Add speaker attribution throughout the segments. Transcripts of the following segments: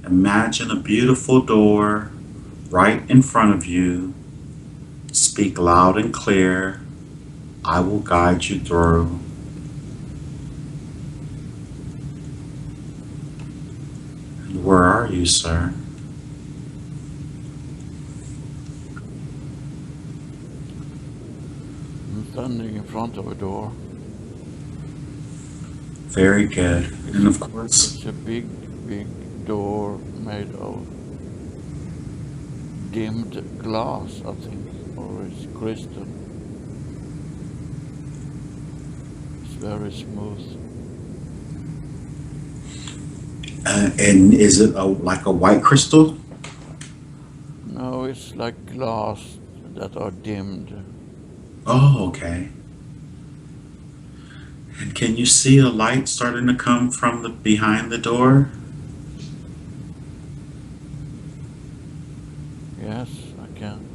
Speaker 1: Imagine a beautiful door right in front of you. Speak loud and clear. I will guide you through. And where are you, sir?
Speaker 2: I'm standing in front of a door.
Speaker 1: Very good.
Speaker 2: It's
Speaker 1: And
Speaker 2: a
Speaker 1: of course,
Speaker 2: it's a big door made of dimmed glass, I think, or it's crystal. It's very smooth.
Speaker 1: and is it like a white crystal?
Speaker 2: No, it's like glass that are dimmed.
Speaker 1: Oh, okay. And can you see a light starting to come from the behind the door?
Speaker 2: Yes, I can.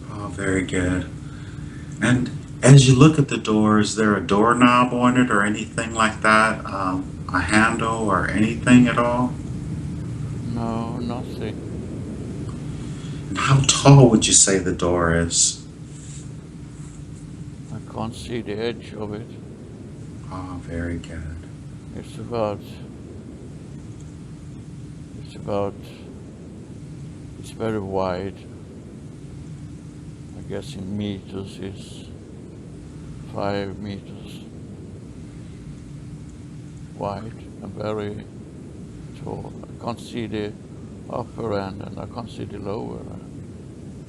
Speaker 1: Oh, very good. And as you look at the door, is there a doorknob on it or anything like that? A handle or anything at all?
Speaker 2: No, nothing.
Speaker 1: And how tall would you say the door is?
Speaker 2: I can't see the edge of it.
Speaker 1: Oh, very good.
Speaker 2: It's about, it's about, it's very wide. I guess in meters it's 5 meters wide and very tall. I can't see the upper end and I can't see the lower end.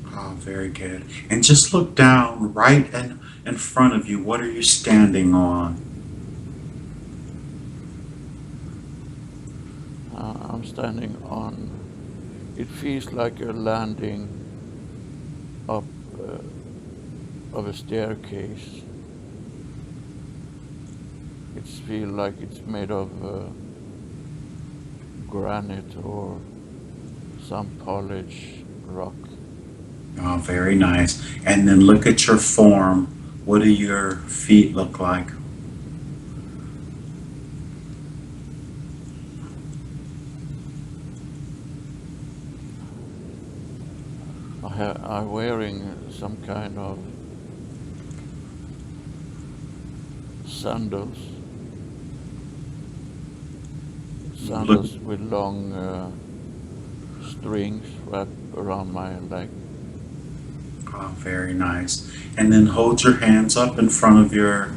Speaker 1: Oh, very good. And just look down right in front of you. What are you standing on?
Speaker 2: I'm standing on, it feels like a landing up of a staircase. It feels like it's made of granite or some polished rock.
Speaker 1: Oh, very nice. And then look at your form. What do your feet look like?
Speaker 2: I'm wearing some kind of sandals,
Speaker 1: Look.
Speaker 2: sandals with long strings wrapped around my leg.
Speaker 1: Oh, very nice. And then hold your hands up in front of your,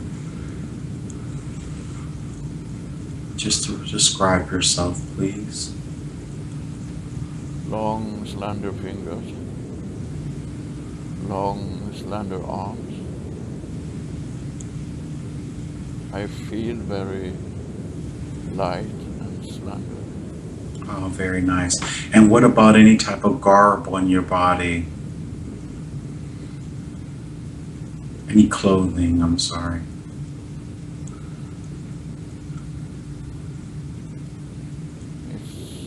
Speaker 1: just to describe yourself, please.
Speaker 2: Long, slender fingers, long, slender arms. I feel very light and slender.
Speaker 1: Oh, very nice. And what about any type of garb on your body? Any clothing, I'm sorry.
Speaker 2: It's,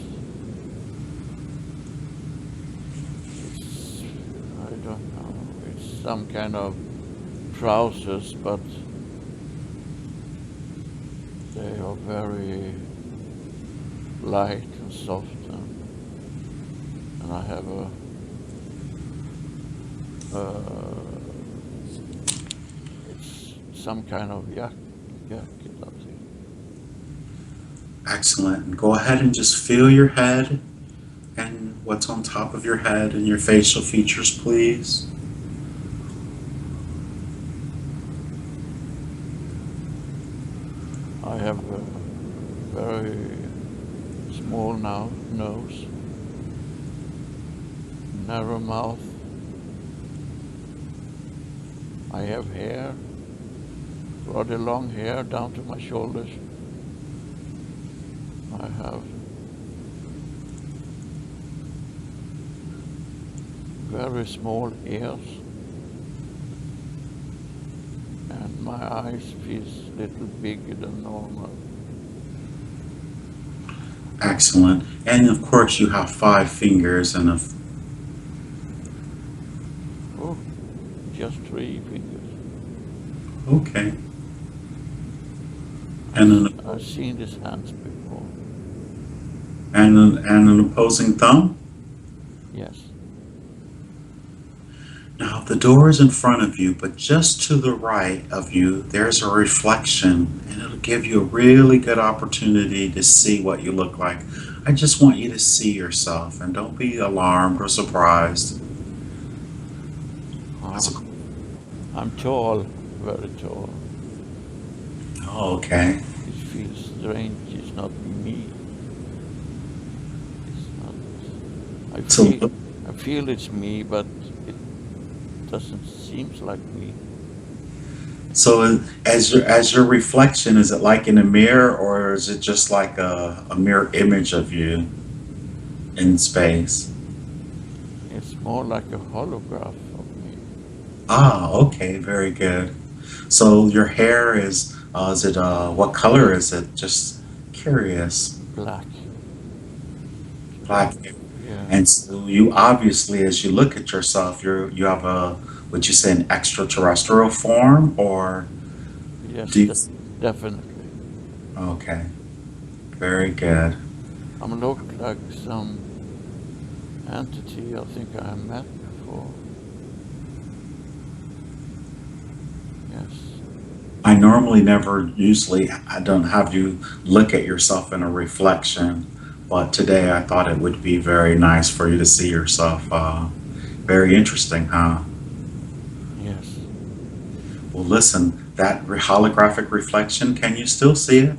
Speaker 2: it's, I don't know, it's some kind of trousers, but they are very light and soft, and I have it's some kind of jacket, I think.
Speaker 1: Excellent. And go ahead and just feel your head and what's on top of your head and your facial features, please.
Speaker 2: I have a very small now nose, narrow mouth. I have hair, rather long hair down to my shoulders. I have very small ears, and my eyes feels a little bigger than normal.
Speaker 1: Excellent. And of course, you have 5 fingers and a.
Speaker 2: Oh, just 3 fingers.
Speaker 1: Okay. And then,
Speaker 2: I've seen these hands before.
Speaker 1: and an opposing thumb.
Speaker 2: Yes.
Speaker 1: Now the door is in front of you, but just to the right of you, there's a reflection, and it'll give you a really good opportunity to see what you look like. I just want you to see yourself, and don't be alarmed or surprised. That's a,
Speaker 2: I'm tall, very tall.
Speaker 1: oh, okay.
Speaker 2: It feels strange. It's not me. It's not. I
Speaker 1: So,
Speaker 2: feel, I feel it's me, but it doesn't seem like me.
Speaker 1: so as your reflection, is it like in a mirror, or is it just like a mirror image of you in space?
Speaker 2: It's more like a holograph of me.
Speaker 1: Ah, okay, very good. So your hair is it, what color is it? Just curious.
Speaker 2: Black.
Speaker 1: Black.
Speaker 2: Yeah.
Speaker 1: And so you obviously, as you look at yourself, you have a, would you say an extraterrestrial form, or
Speaker 2: Yes,
Speaker 1: do you,
Speaker 2: definitely.
Speaker 1: okay, very good.
Speaker 2: I'm look like some entity I think I met before. Yes.
Speaker 1: I normally never usually I don't have you look at yourself in a reflection, but today I thought it would be very nice for you to see yourself. Very interesting, huh?
Speaker 2: Yes.
Speaker 1: Well, listen, that holographic reflection, can you still see it?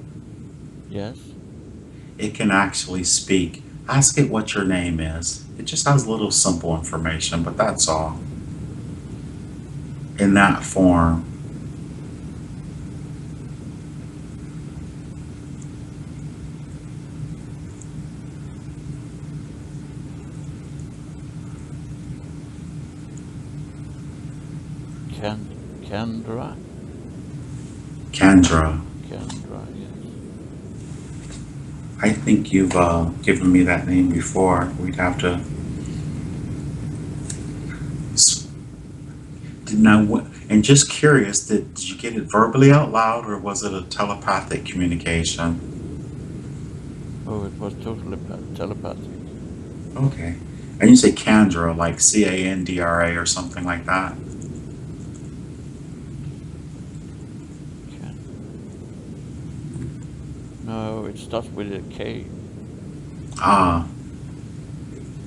Speaker 2: Yes.
Speaker 1: It can actually speak. Ask it what your name is. It just has a little simple information, but that's all. In that form.
Speaker 2: Ken, Kendra.
Speaker 1: Kendra,
Speaker 2: Kendra. Yes.
Speaker 1: I think you've given me that name before. We'd have to. Now, and just curious, did you get it verbally out loud, or was it a telepathic communication?
Speaker 2: Oh, it was totally telepathic.
Speaker 1: Okay. And you say Candra, like Candra or something like that?
Speaker 2: Ken. No, it starts with a K.
Speaker 1: Ah,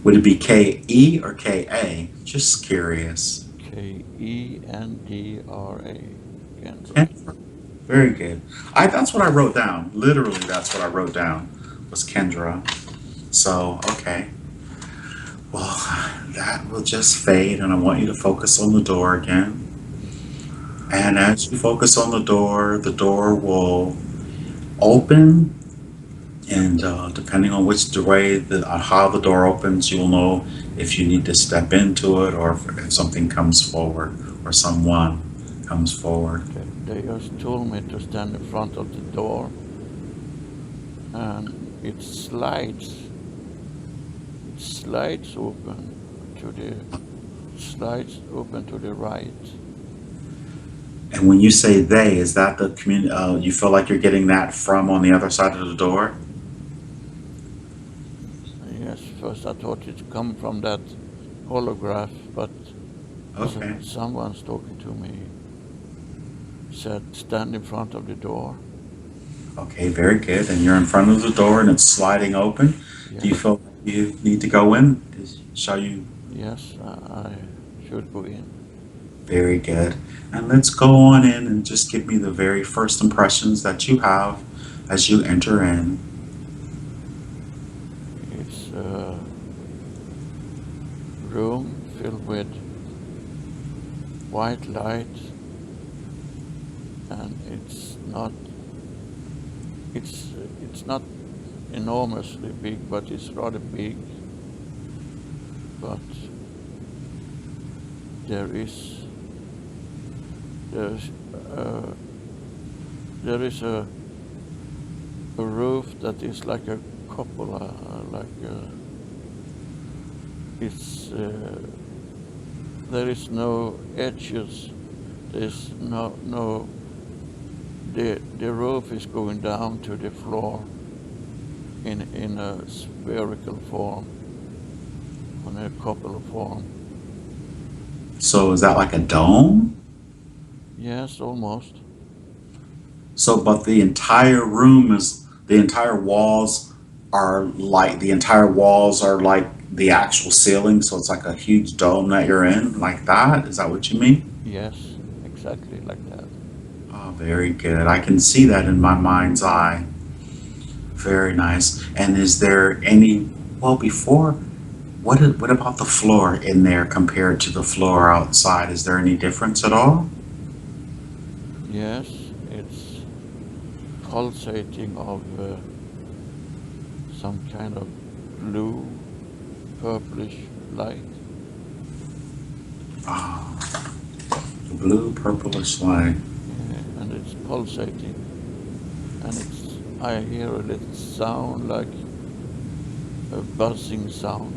Speaker 1: would it be Ke or Ka? Just curious.
Speaker 2: Kendra. Kendra.
Speaker 1: Kendra. Very good. That's what I wrote down. Literally, that's what I wrote down was Kendra. So, okay. Well, that will just fade, and I want you to focus on the door again. And as you focus on the door will open, and depending on which way, how the door opens, you'll know if you need to step into it, or if something comes forward, or someone comes forward.
Speaker 2: They just told me to stand in front of the door, and it slides. It slides open to the right.
Speaker 1: And when you say they, is that the community? You feel like you're getting that from on the other side of the door?
Speaker 2: Yes, first I thought it come from that holograph, but
Speaker 1: Okay.
Speaker 2: someone's talking to me. Said stand in front of the door.
Speaker 1: Okay, very good. And you're in front of the door and it's sliding open.
Speaker 2: Yes.
Speaker 1: Do you feel like you need to go in? Shall you?
Speaker 2: Yes, I should go in.
Speaker 1: Very good. And let's go on in and just give me the very first impressions that you have as you enter in.
Speaker 2: It's a room filled with white light, and it's not enormously big, but it's rather big. But there is there's there is a roof that is like a cupola, it's there is no edges. There's no the roof is going down to the floor, in a spherical form, on a cupola form.
Speaker 1: So is that like a dome?
Speaker 2: Yes, almost.
Speaker 1: So, but the entire room is, the entire walls the entire walls are like the actual ceiling. So it's like a huge dome that you're in, like that. Is that what you mean?
Speaker 2: Yes, exactly like that.
Speaker 1: Oh, very good. I can see that in my mind's eye. Very nice. And is there any, well, before, what about the floor in there compared to the floor outside? Is there any difference at all?
Speaker 2: Yes, it's pulsating of some kind of blue, purplish light.
Speaker 1: Ah, the blue purplish light.
Speaker 2: Yeah, and it's pulsating, and I hear a little sound like a buzzing sound.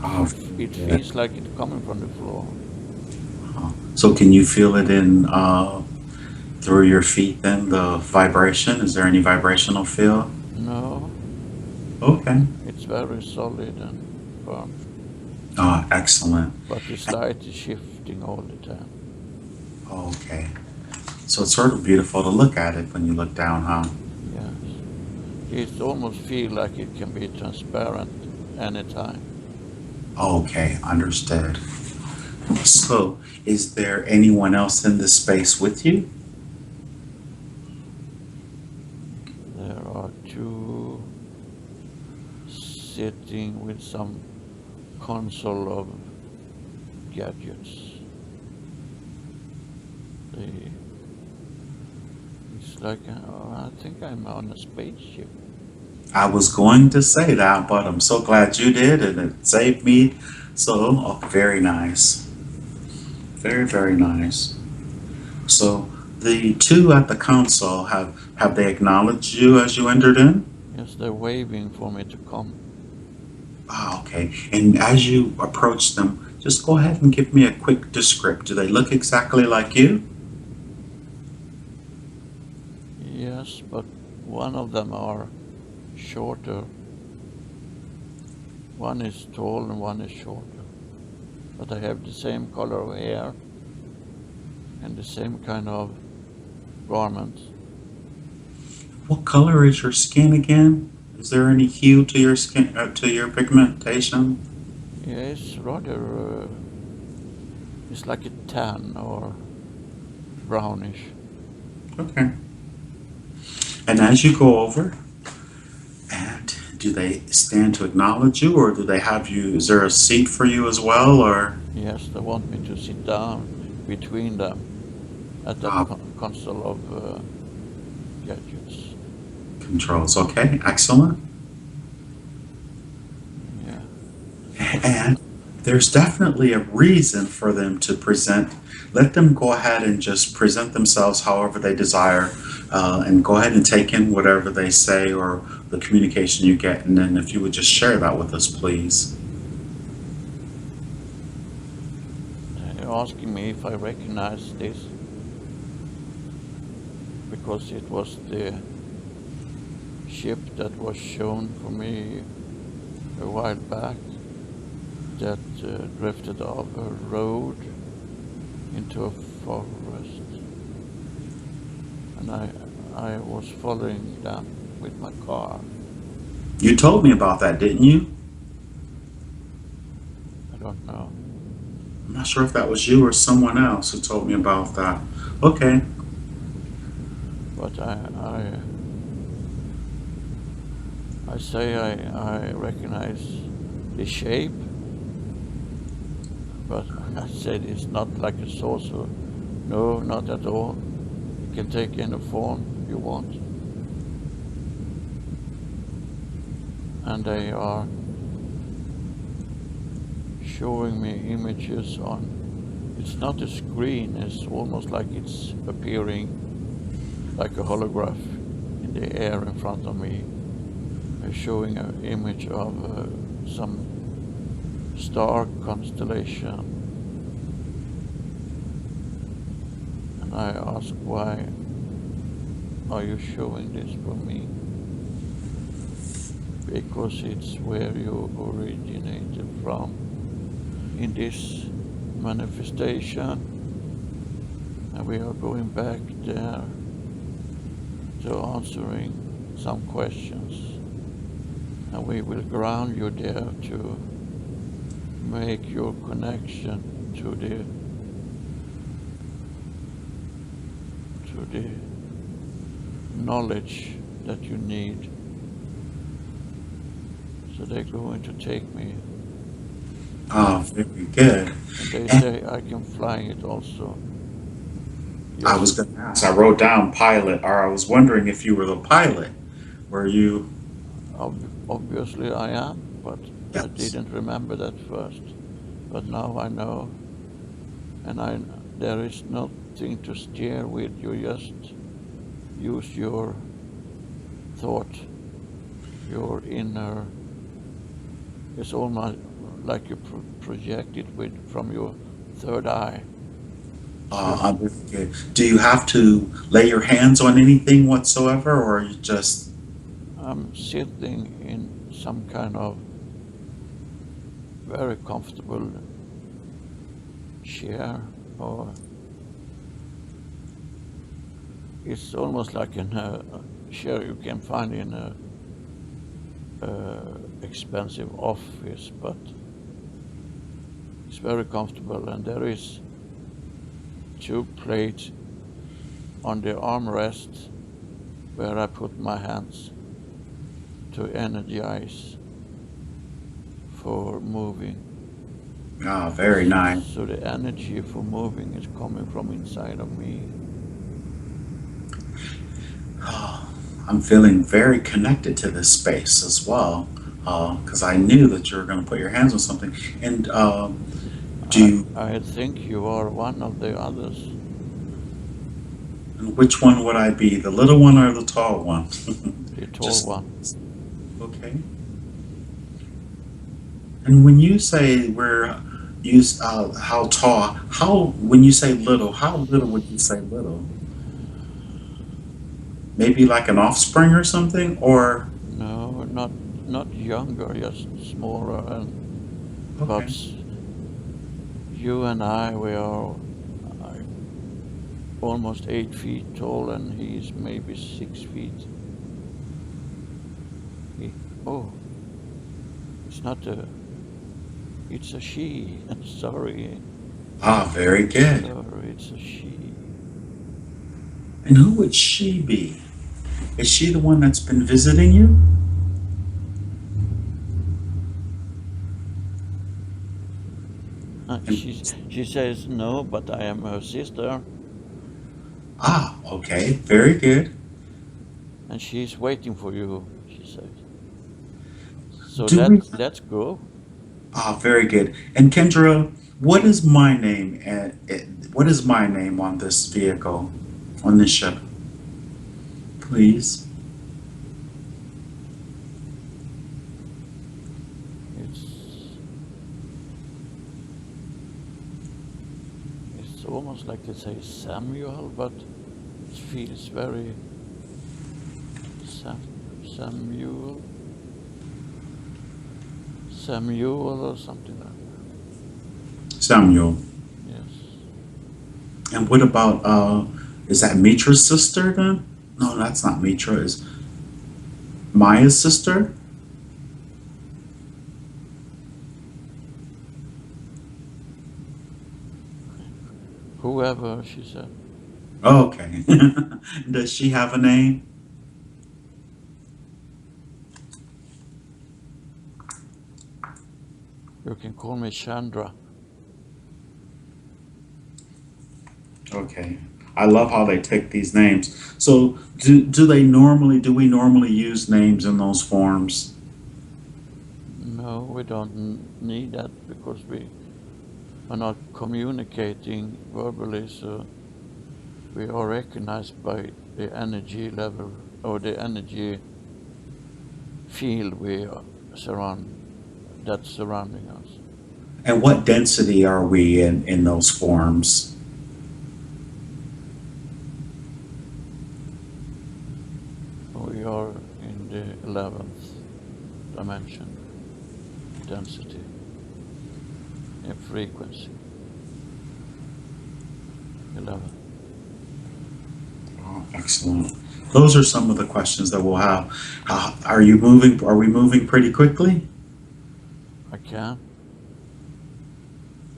Speaker 1: Oh,
Speaker 2: It
Speaker 1: very good.
Speaker 2: feels like it's coming from the floor.
Speaker 1: So can you feel it in through your feet then, the vibration? Is there any vibrational feel?
Speaker 2: No,
Speaker 1: Okay.
Speaker 2: it's very solid and firm,
Speaker 1: Excellent.
Speaker 2: but this light is shifting all the time.
Speaker 1: Okay. So it's sort of beautiful to look at it when you look down, huh?
Speaker 2: Yes, it almost feels like it can be transparent anytime.
Speaker 1: Okay, understood. So is there anyone else in this space with you?
Speaker 2: There are two sitting with some console of gadgets. They, it's like I think I'm on a spaceship.
Speaker 1: I was going to say that, but I'm so glad you did, and it saved me. So, oh, very nice. Very, very nice. So the two at the console, have they acknowledged you as you entered in?
Speaker 2: Yes, they're waving for me to come.
Speaker 1: Ah, okay. And as you approach them, just go ahead and give me a quick description. Do they look exactly like you?
Speaker 2: Yes, but one of them are shorter. One is tall and one is shorter. But they have the same color of hair and the same kind of garments.
Speaker 1: What color is your skin again? Is there any hue to your skin, to your pigmentation?
Speaker 2: Yeah, it's rather, it's like a tan or brownish.
Speaker 1: Okay. And as you go over, and do they stand to acknowledge you, or do they have you? Is there a seat for you as well, or?
Speaker 2: Yes, they want me to sit down between them at that
Speaker 1: Ah,
Speaker 2: console of gadgets.
Speaker 1: controls. Okay, excellent.
Speaker 2: Yeah.
Speaker 1: And there's definitely a reason for them to present. Let them go ahead and just present themselves however they desire, and go ahead and take in whatever they say or the communication you get. And then if you would just share that with us, please.
Speaker 2: They're asking me if I recognize this because it was the ship that was shown for me a while back that drifted off a road into a forest, and I was following them with my car.
Speaker 1: You told me about that, didn't you?
Speaker 2: I don't know,
Speaker 1: I'm not sure if that was you or someone else who told me about that. Okay.
Speaker 2: but I say I recognize the shape, but I said it's not like a saucer. No, not at all. It can take any form you want. And they are showing me images on, it's not a screen, it's almost like it's appearing like a holograph in the air in front of me. They're showing an image of some star constellation. And I ask why are you showing this for me? Because it's where you originated from in this manifestation, and we are going back there to answering some questions, and we will ground you there to make your connection to the knowledge that you need. So they're going to take me,
Speaker 1: Oh, very good.
Speaker 2: and they
Speaker 1: And
Speaker 2: say I can fly it also.
Speaker 1: I
Speaker 2: Just
Speaker 1: was going to ask, I wrote down pilot, or I was wondering if you were the pilot. Were you?
Speaker 2: obviously I am, but I
Speaker 1: Yes.
Speaker 2: didn't remember that first. But now I know, and there is nothing to steer with. You just use your thought, your inner. It's almost like you project it from your third eye. To
Speaker 1: I'm very good. Do you have to lay your hands on anything whatsoever, or are you just?
Speaker 2: I'm sitting in some kind of very comfortable chair, or it's almost like a chair you can find in a expensive office, but it's very comfortable, and there is two plates on the armrest where I put my hands to energize for moving.
Speaker 1: Ah, very nice.
Speaker 2: So the energy for moving is coming from inside of me.
Speaker 1: Oh, I'm feeling very connected to this space as well, because I knew that you were going to put your hands on something. And do
Speaker 2: I,
Speaker 1: you?
Speaker 2: I think you are one of the others.
Speaker 1: And which one would I be? The little one or the tall one?
Speaker 2: The tall
Speaker 1: Just
Speaker 2: one.
Speaker 1: okay. And when you say we're use how tall, how when you say little, how little would you say little? Maybe like an offspring or something, or
Speaker 2: No, not younger, just smaller. And but
Speaker 1: okay.
Speaker 2: you and I, we are uh, almost 8 feet tall, and he's maybe 6 feet. He, oh, it's not a, it's a she. Sorry,
Speaker 1: Ah, very good.
Speaker 2: sorry, it's a she.
Speaker 1: And who would she be? Is she the one that's been visiting you? And
Speaker 2: She says no, but I am her sister,
Speaker 1: ah, okay, very good.
Speaker 2: and she's waiting for you. She says. So
Speaker 1: Do we?
Speaker 2: let's go.
Speaker 1: Ah, very good. And Kendra, what is my name? What is my name on this vehicle, on this ship? Please.
Speaker 2: It's it's almost like they say Samuel, but it feels very Sam, Samuel, Samuel or something like
Speaker 1: Samuel.
Speaker 2: that. Yes.
Speaker 1: And what about is that Mitra's sister then? No, that's not Mitra. Is Maya's sister?
Speaker 2: Whoever, she said.
Speaker 1: Oh, okay. Does she have a name?
Speaker 2: You can call me Chandra.
Speaker 1: Okay. I love how they take these names. So do we normally use names in those forms?
Speaker 2: No, we don't need that because we are not communicating verbally, so we are recognized by the energy level or the energy field we are that's surrounding us.
Speaker 1: And what density are we in those forms?
Speaker 2: the 11th dimension, density and frequency. 11.
Speaker 1: Oh, excellent. Those are some of the questions that we'll have. Are you moving? Are we moving pretty quickly?
Speaker 2: I can.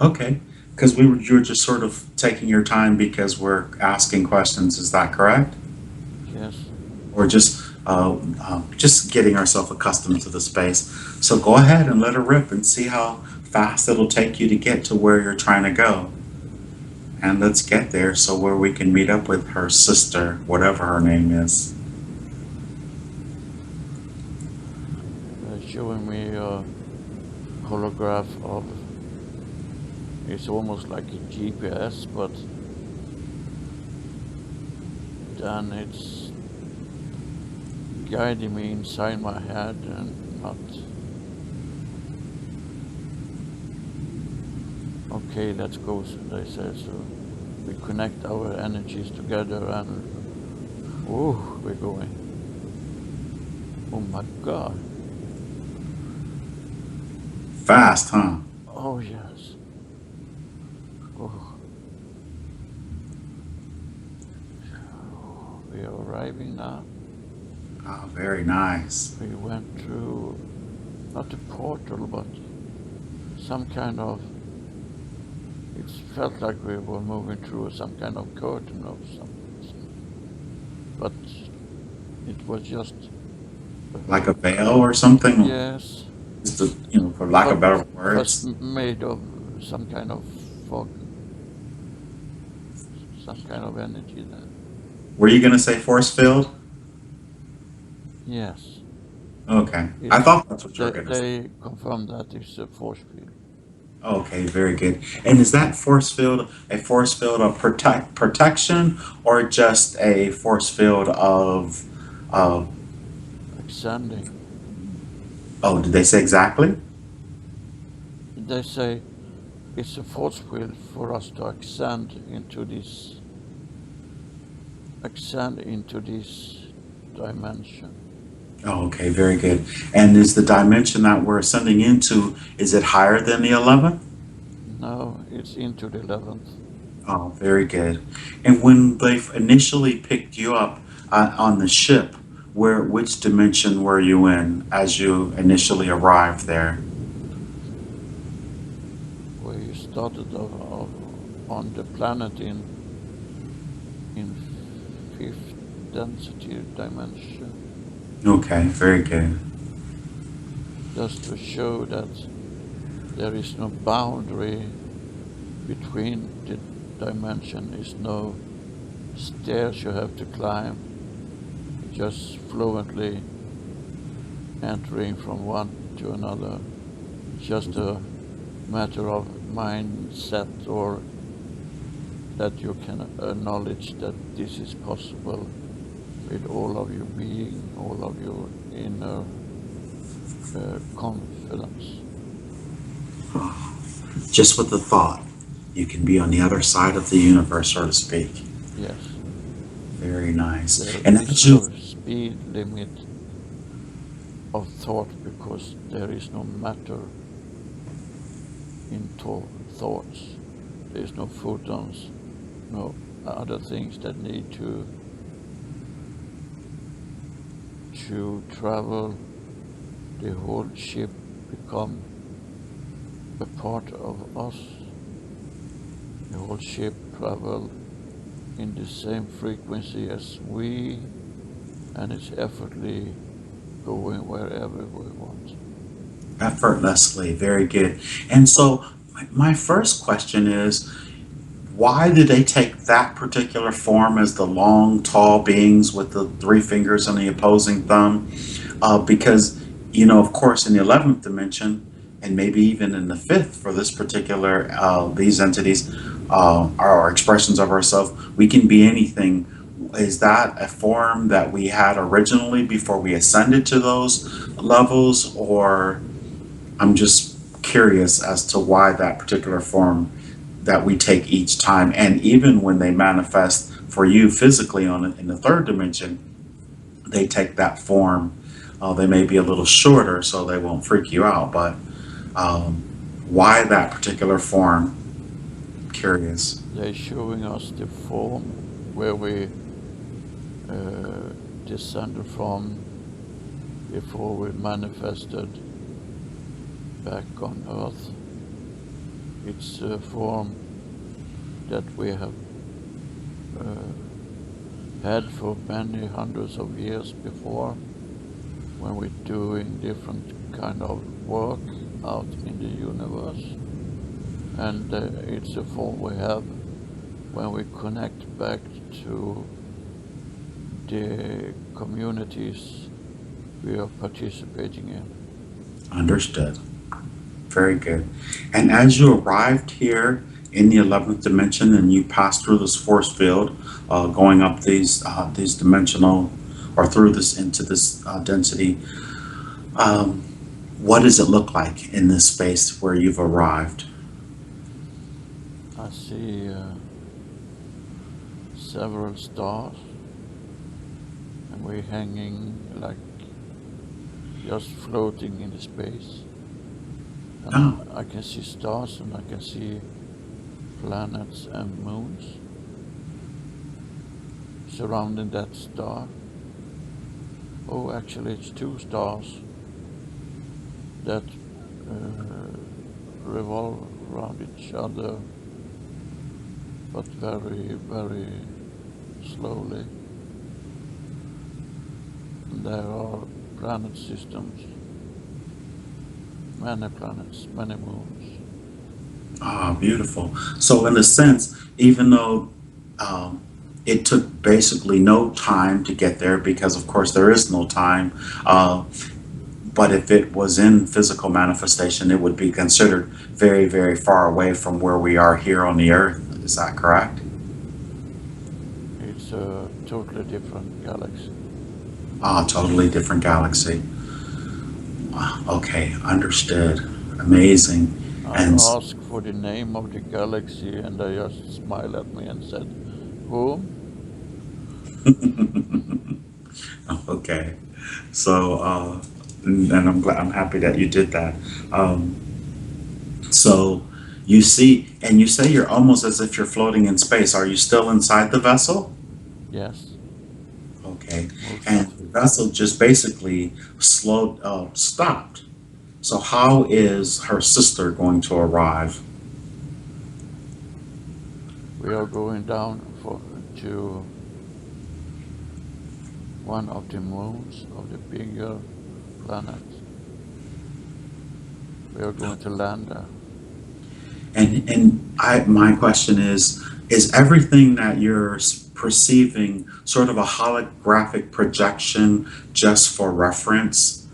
Speaker 1: Okay, because you were just sort of taking your time because we're asking questions. Is that correct?
Speaker 2: Yes.
Speaker 1: Or just getting ourselves accustomed to the space. So go ahead and let her rip and see how fast it'll take you to get to where you're trying to go. And let's get there so where we can meet up with her sister, whatever her name is.
Speaker 2: Showing me a holograph of, it's almost like a GPS, but then it's guiding me inside my head and not. Okay, let's go, they say. So we connect our energies together and we're going. Oh my God.
Speaker 1: Fast, huh?
Speaker 2: Oh yes. Oh, we are arriving now.
Speaker 1: Oh, very nice.
Speaker 2: We went through not a portal, but some kind of. It felt like we were moving through some kind of curtain or something, but it was just.
Speaker 1: Like a veil or something?
Speaker 2: Yes,
Speaker 1: Just for lack
Speaker 2: but
Speaker 1: of better
Speaker 2: was
Speaker 1: words.
Speaker 2: made of some kind of fog, some kind of energy there.
Speaker 1: Were you going to say force field?
Speaker 2: Yes,
Speaker 1: Okay. I
Speaker 2: it's
Speaker 1: thought that's what you were going to say.
Speaker 2: they confirmed that it's a force field.
Speaker 1: Okay, very good. And is that force field a force field of protection or just a force field of, uh,
Speaker 2: Extending.
Speaker 1: oh, did they say exactly?
Speaker 2: They say it's a force field for us to extend into this dimension.
Speaker 1: Oh, okay, very good. And is the dimension that we're ascending into, is it higher than the 11th?
Speaker 2: No, it's into the 11th.
Speaker 1: Oh, very good. And when they initially picked you up on the ship, which dimension were you in as you initially arrived there?
Speaker 2: We started on the planet in fifth density dimension,
Speaker 1: Okay, very good.
Speaker 2: just to show that there is no boundary between the dimension. Is no stairs you have to climb. Just fluently entering from one to another. It's just a matter of mindset, or that you can acknowledge that this is possible with all of your being, all of your inner confidence.
Speaker 1: Just with the thought, you can be on the other side of the universe, so to speak.
Speaker 2: Yes,
Speaker 1: Very nice.
Speaker 2: there
Speaker 1: And
Speaker 2: is
Speaker 1: as you,
Speaker 2: no speed limit of thought because there is no matter in thoughts. There is no photons, no other things that need to travel. The whole ship become a part of us. The whole ship travel in the same frequency as we, and it's effortlessly going wherever we want.
Speaker 1: effortlessly, very good. And so, my first question is, why did they take that particular form as the long, tall beings with the three fingers and the opposing thumb? Because, of course, in the 11th dimension, and maybe even in the fifth for this particular, these entities are expressions of ourselves, we can be anything. Is that a form that we had originally before we ascended to those levels? Or I'm just curious as to why that particular form that we take each time, and even when they manifest for you physically in the third dimension, they take that form. They may be a little shorter, so they won't freak you out. But um, why that particular form? Curious.
Speaker 2: They're showing us the form where we descended from before we manifested back on Earth. It's a form that we have had for many hundreds of years before when we're doing different kind of work out in the universe. And it's a form we have when we connect back to the communities we are participating in.
Speaker 1: Understood. Very good. And as you arrived here in the 11th dimension and you passed through this force field, going up these dimensional or through this into this density, um, what does it look like in this space where you've arrived?
Speaker 2: I see several stars, and we're hanging like just floating in the space. And
Speaker 1: Oh,
Speaker 2: I can see stars and I can see planets and moons surrounding that star. Oh, actually, it's two stars that revolve around each other, but very, very slowly. And there are planet systems, many planets, many moons.
Speaker 1: ah, beautiful. So in a sense, even though it took basically no time to get there, because of course there is no time, uh, but if it was in physical manifestation, it would be considered very, very far away from where we are here on the earth. Is that correct?
Speaker 2: It's a totally different galaxy.
Speaker 1: Ah, totally different galaxy. Ah, okay, understood. Amazing.
Speaker 2: I
Speaker 1: And
Speaker 2: asked for the name of the galaxy and they just smiled at me and said, "Whom?"
Speaker 1: okay, so and I'm glad, I'm happy that you did that. Um, so you see, and you say you're almost as if you're floating in space. Are you still inside the vessel?
Speaker 2: Yes,
Speaker 1: Okay,
Speaker 2: most
Speaker 1: and
Speaker 2: of
Speaker 1: the vessel just basically stopped. So how is her sister going to arrive?
Speaker 2: we are going down to one of the moons of the bigger planet. We are going to land there.
Speaker 1: And my question is everything that you're perceiving sort of a holographic projection just for reference,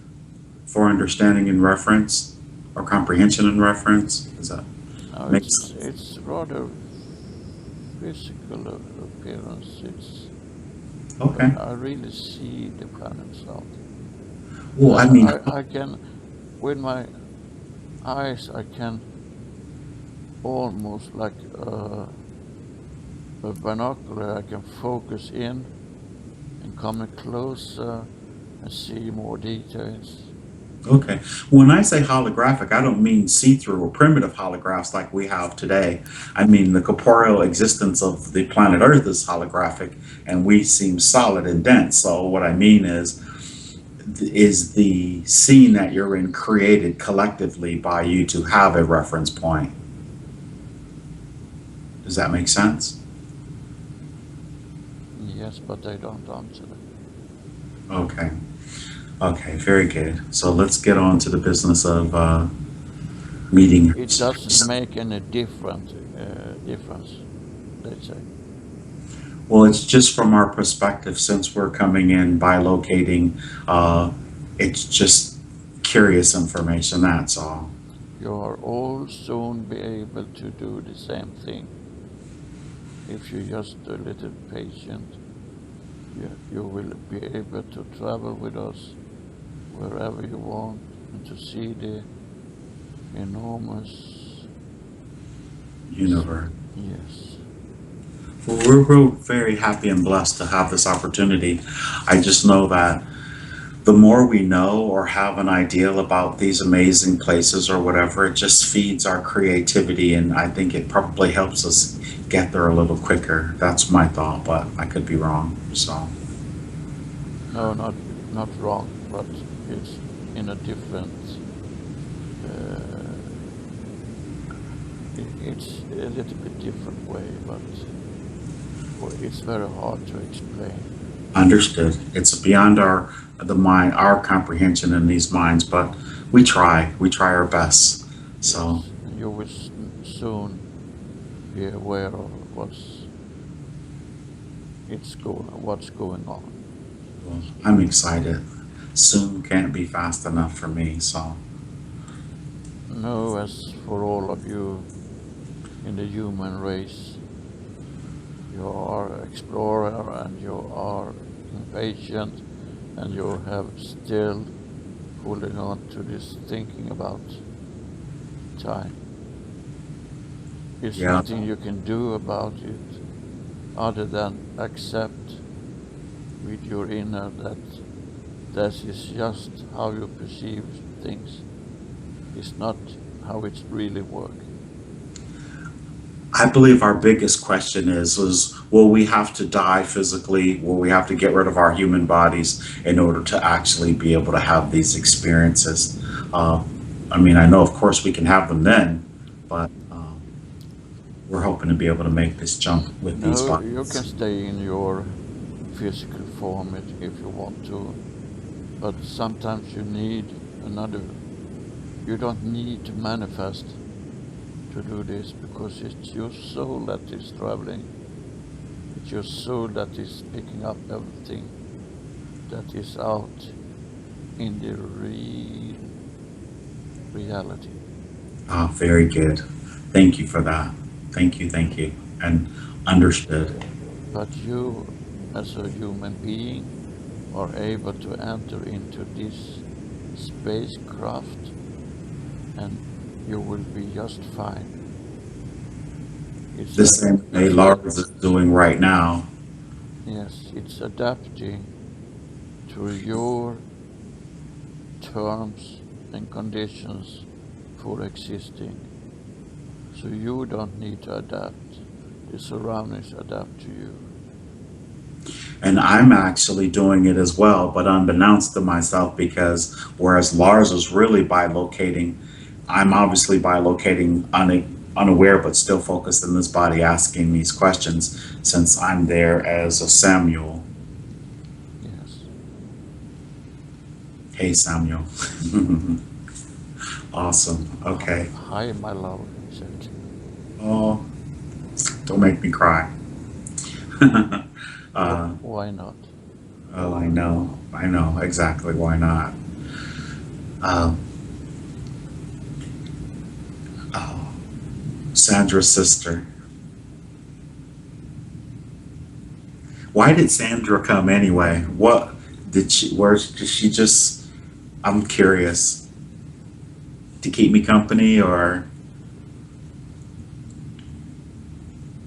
Speaker 1: for understanding and reference, or comprehension and reference? Does that
Speaker 2: Now
Speaker 1: make sense?
Speaker 2: it's rather physical appearance. It's
Speaker 1: Okay.
Speaker 2: I really see the planets out.
Speaker 1: Well, I
Speaker 2: And
Speaker 1: mean,
Speaker 2: I can, with my eyes, I can almost like a binocular, I can focus in and come closer and see more details.
Speaker 1: okay. When I say holographic, I don't mean see-through or primitive holographs like we have today. I mean the corporeal existence of the planet Earth is holographic, and we seem solid and dense. So what I mean is the scene that you're in created collectively by you to have a reference point. Does that make sense?
Speaker 2: Yes, but I don't answer that.
Speaker 1: Okay. Okay, very good. So let's get on to the business of meeting.
Speaker 2: It doesn't make any difference, they say.
Speaker 1: Well, it's just from our perspective, since we're coming in by locating, it's just curious information, that's all.
Speaker 2: You are all soon be able to do the same thing. If you're just a little patient, you will be able to travel with us wherever you want and to see the enormous,
Speaker 1: Universe.
Speaker 2: yes.
Speaker 1: Well, we're very happy and blessed to have this opportunity. I just know that the more we know or have an ideal about these amazing places or whatever, it just feeds our creativity, and I think it probably helps us get there a little quicker. That's my thought, but I could be wrong. So,
Speaker 2: No, not wrong, but it's in a different. Uh, it's a little bit different way, but it's very hard to explain.
Speaker 1: understood. It's beyond the mind, our comprehension in these minds, but we try. We try our best. So,
Speaker 2: Yes, and you will soon be aware of what's going on.
Speaker 1: well, I'm excited. Soon can't be fast enough for me. So,
Speaker 2: No, as for all of you in the human race, you are explorer and you are impatient and you have still holding on to this thinking about time. There's
Speaker 1: yeah.
Speaker 2: nothing you can do about it other than accept with your inner that this is just how you perceive things. It's not how it's really work.
Speaker 1: I believe our biggest question is will we have to die physically? Will we have to get rid of our human bodies in order to actually be able to have these experiences? Uh, I mean, I know, of course, we can have them then, but we're hoping to be able to make this jump with these
Speaker 2: No, you can
Speaker 1: bodies.
Speaker 2: stay in your physical form if you want to, but sometimes you need another. You don't need to manifest to do this because it's your soul that is traveling. It's your soul that is picking up everything that is out in the reality.
Speaker 1: Ah, very good. Thank you for that. Thank you, thank you. And understood.
Speaker 2: But you, as a human being, are able to enter into this spacecraft and you will be just fine.
Speaker 1: The same way
Speaker 2: It's a,
Speaker 1: Lars is doing right now.
Speaker 2: yes, it's adapting to your terms and conditions for existing. So you don't need to adapt. The surroundings adapt to you.
Speaker 1: And I'm actually doing it as well, but unbeknownst to myself, because whereas Lars is really bilocating, I'm obviously bilocating unaware, but still focused in this body asking these questions since I'm there as a Samuel.
Speaker 2: Yes.
Speaker 1: Hey, Samuel. Awesome. Okay.
Speaker 2: Hi, my love, he said.
Speaker 1: Oh, don't make me cry. uh,
Speaker 2: Why not?
Speaker 1: oh, I know. I know exactly why not. Um, oh, Sandra's sister. Why did Sandra come anyway? What did she? Where did she just? I'm curious. To keep me company, or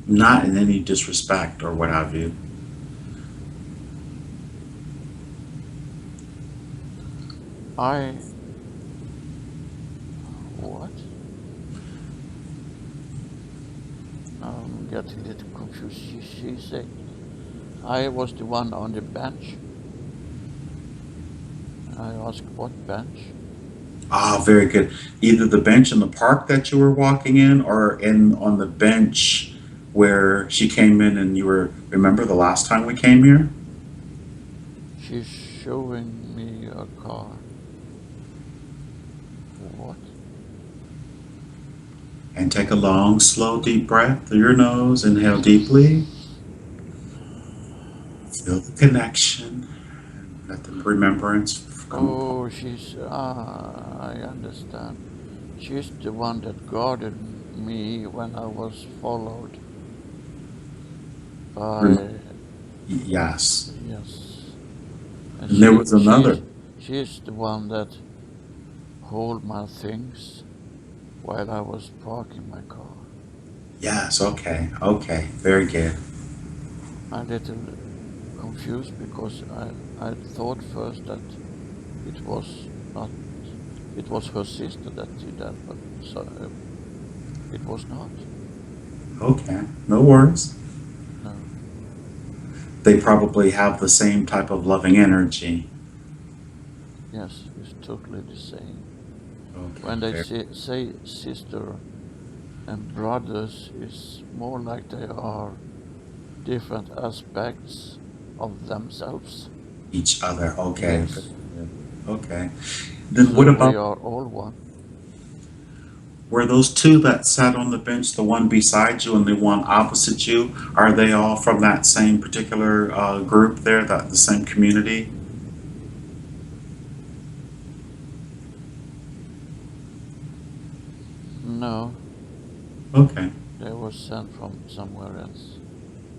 Speaker 1: not in any disrespect or what have you.
Speaker 2: I. What? I'm getting a little confused. She said I was the one on the bench. I asked what bench?
Speaker 1: Ah, very good. Either the bench in the park that you were walking in, or in on the bench where she came in, and you were. Remember the last time we came here?
Speaker 2: She's showing me a car. What?
Speaker 1: And take a long, slow, deep breath through your nose. Inhale deeply. Feel the connection. Let the remembrance come.
Speaker 2: Oh, I understand. She's the one that guarded me when I was followed by,
Speaker 1: Yes.
Speaker 2: yes. And
Speaker 1: And there was another.
Speaker 2: she's the one that hold my things while I was parking my car.
Speaker 1: Yes. Okay. Okay. Very good.
Speaker 2: I'm a little confused because I thought first that It was not. It was her sister that did that, but so, it was not.
Speaker 1: Okay, no worries.
Speaker 2: No.
Speaker 1: They probably have the same type of loving energy.
Speaker 2: Yes, it's totally the same.
Speaker 1: Okay,
Speaker 2: When they
Speaker 1: very.
Speaker 2: say sister and brothers, it's more like they are different aspects of themselves.
Speaker 1: Each other. Okay, very
Speaker 2: Yes.
Speaker 1: good. Okay. Then what
Speaker 2: So we
Speaker 1: about,
Speaker 2: are all one.
Speaker 1: were those two that sat on the bench, the one beside you and the one opposite you, are they all from that same particular group there, that the same community?
Speaker 2: No,
Speaker 1: Okay.
Speaker 2: they were sent from somewhere else.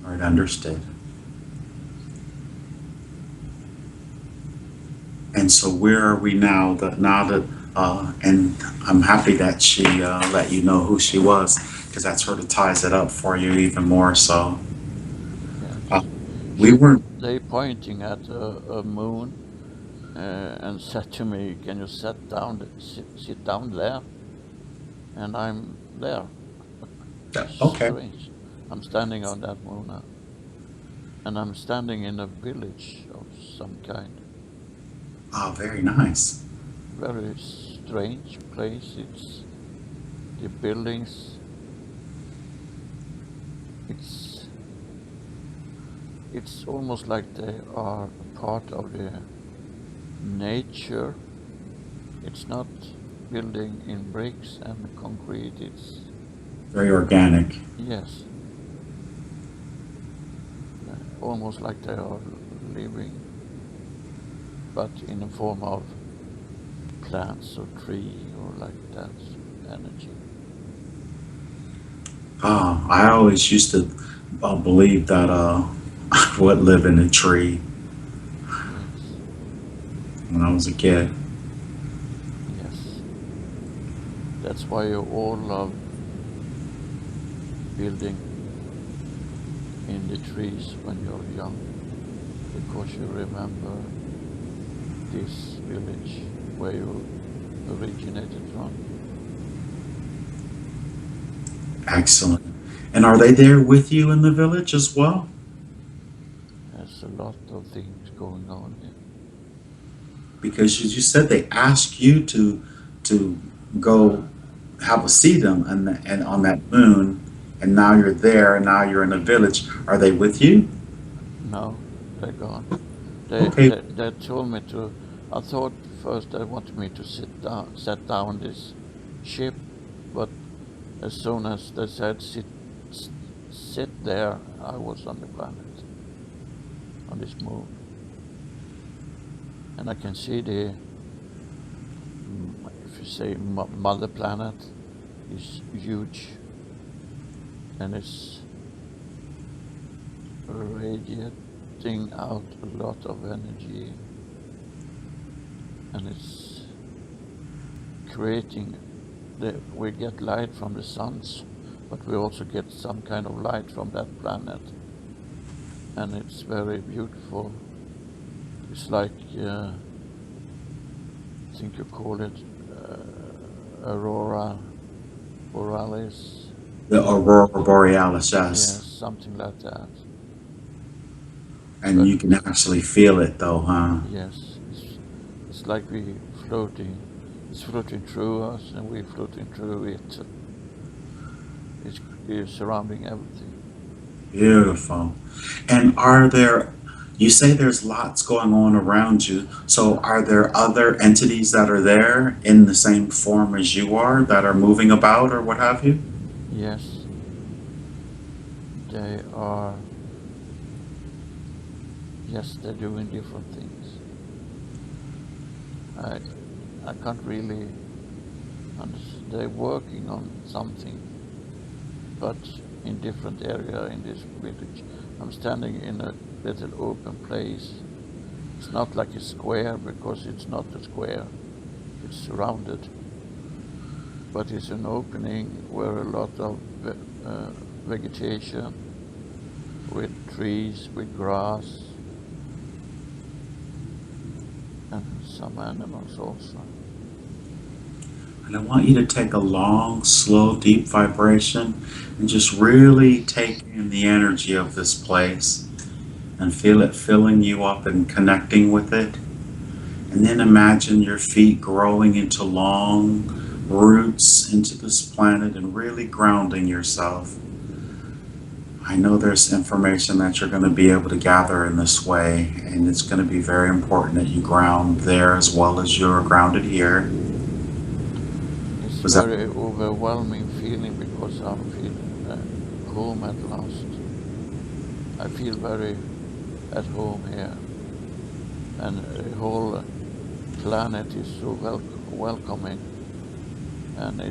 Speaker 1: All right, understood. And so where are we now? That now that and I'm happy that she let you know who she was, because that sort of ties it up for you even more. So uh,
Speaker 2: Yes.
Speaker 1: we weren't.
Speaker 2: They pointing at a moon and said to me, "Can you sit down there?" And I'm there.
Speaker 1: Okay.
Speaker 2: Strange. I'm standing on that moon now, and I'm standing in a village of some kind.
Speaker 1: Ah, very nice.
Speaker 2: Very strange place. It's the buildings. It's it's almost like they are a part of the nature. It's not building in bricks and concrete. It's
Speaker 1: Very organic.
Speaker 2: yes, almost like they are living, but in a form of plants or tree or like that energy.
Speaker 1: I always used to believe that I would live in a tree
Speaker 2: Yes,
Speaker 1: when I was a kid.
Speaker 2: yes. That's why you all love building in the trees when you're young, because you remember this village where you originated from.
Speaker 1: Excellent. And are they there with you in the village as well?
Speaker 2: There's a lot of things going on here.
Speaker 1: Because as you said, they asked you to go have a seat and on that moon, and now you're there, and now you're in a village. Are they with you?
Speaker 2: No, they're gone.
Speaker 1: Okay.
Speaker 2: They told me to. I thought first they wanted me to set down this ship, but as soon as they said sit there, I was on the planet, on this moon, and I can see the, if you say mother planet, is huge, and it's radiating out a lot of energy, and it's creating we get light from the suns, but we also get some kind of light from that planet, and it's very beautiful. It's like I think you call it aurora borealis.
Speaker 1: The aurora borealis,
Speaker 2: Yes,
Speaker 1: yes.
Speaker 2: something like that.
Speaker 1: And
Speaker 2: But
Speaker 1: you can actually feel it though, huh?
Speaker 2: yes, it's like we floating. It's floating through us, and we're floating through it. It's surrounding everything.
Speaker 1: Beautiful. And are there, you say there's lots going on around you. So are there other entities that are there in the same form as you are that are moving about or what have you?
Speaker 2: Yes, they are. Yes, they're doing different things. I I can't really understand. They're working on something, but in different area in this village. I'm standing in a little open place. It's not like a square because it's not a square. It's surrounded, but it's an opening where a lot of vegetation with trees, with grass, and some animals also.
Speaker 1: And I want you to take a long, slow, deep vibration and just really take in the energy of this place and feel it filling you up and connecting with it. And then imagine your feet growing into long roots into this planet and really grounding yourself. I know there's information that you're going to be able to gather in this way, and it's going to be very important that you ground there as well as you're grounded here.
Speaker 2: It's
Speaker 1: Was that
Speaker 2: very overwhelming feeling because I'm feeling home at last. I feel very at home here, and the whole planet is so welcoming, and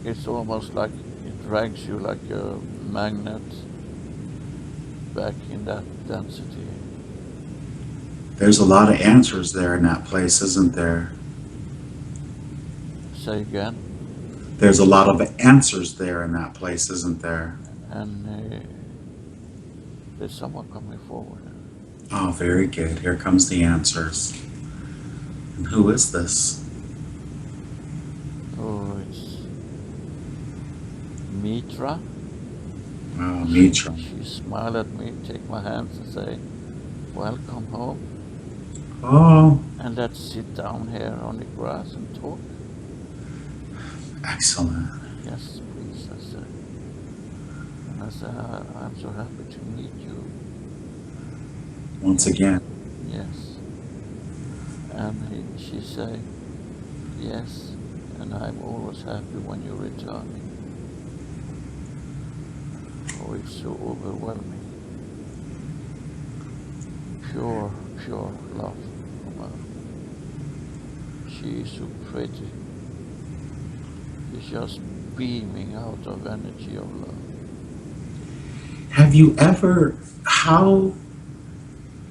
Speaker 2: it's almost like it drags you like a magnet back in that density.
Speaker 1: there's a lot of answers there in that place, isn't there?
Speaker 2: Say again,
Speaker 1: There's a lot of answers there in that place, isn't there?
Speaker 2: and there's someone coming forward.
Speaker 1: Oh, very good. Here comes the answers. And who is this?
Speaker 2: Oh, it's Mitra.
Speaker 1: Oh, Mitra.
Speaker 2: She smiled at me, take my hands and say, "Welcome home."
Speaker 1: Oh,
Speaker 2: And let's sit down here on the grass and talk.
Speaker 1: excellent.
Speaker 2: Yes, please, I said. And I said, I'm so happy to meet you.
Speaker 1: Once again.
Speaker 2: Yes. And she said, yes, and I'm always happy when you return. Oh, it's so overwhelming. Pure, pure love from her. She is so pretty. She's just beaming out of energy of love.
Speaker 1: Have you ever, how,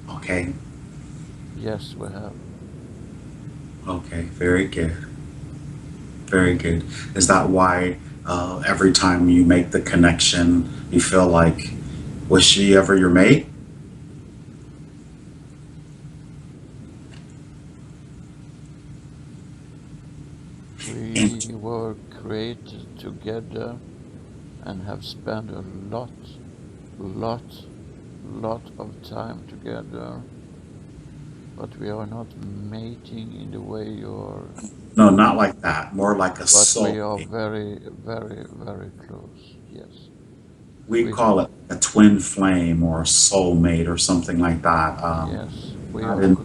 Speaker 1: okay,
Speaker 2: Yes, we have.
Speaker 1: okay, very good. Very good. Is that why every time you make the connection, you feel like, was she ever your mate?
Speaker 2: We were created together and have spent a lot of time together, but we are not mating in the way you're,
Speaker 1: No, not like that. More like a
Speaker 2: but we are
Speaker 1: soulmate.
Speaker 2: very, very, very close. Yes.
Speaker 1: We
Speaker 2: We,
Speaker 1: call it a twin flame or a soulmate or something like that.
Speaker 2: yes, we
Speaker 1: Not in,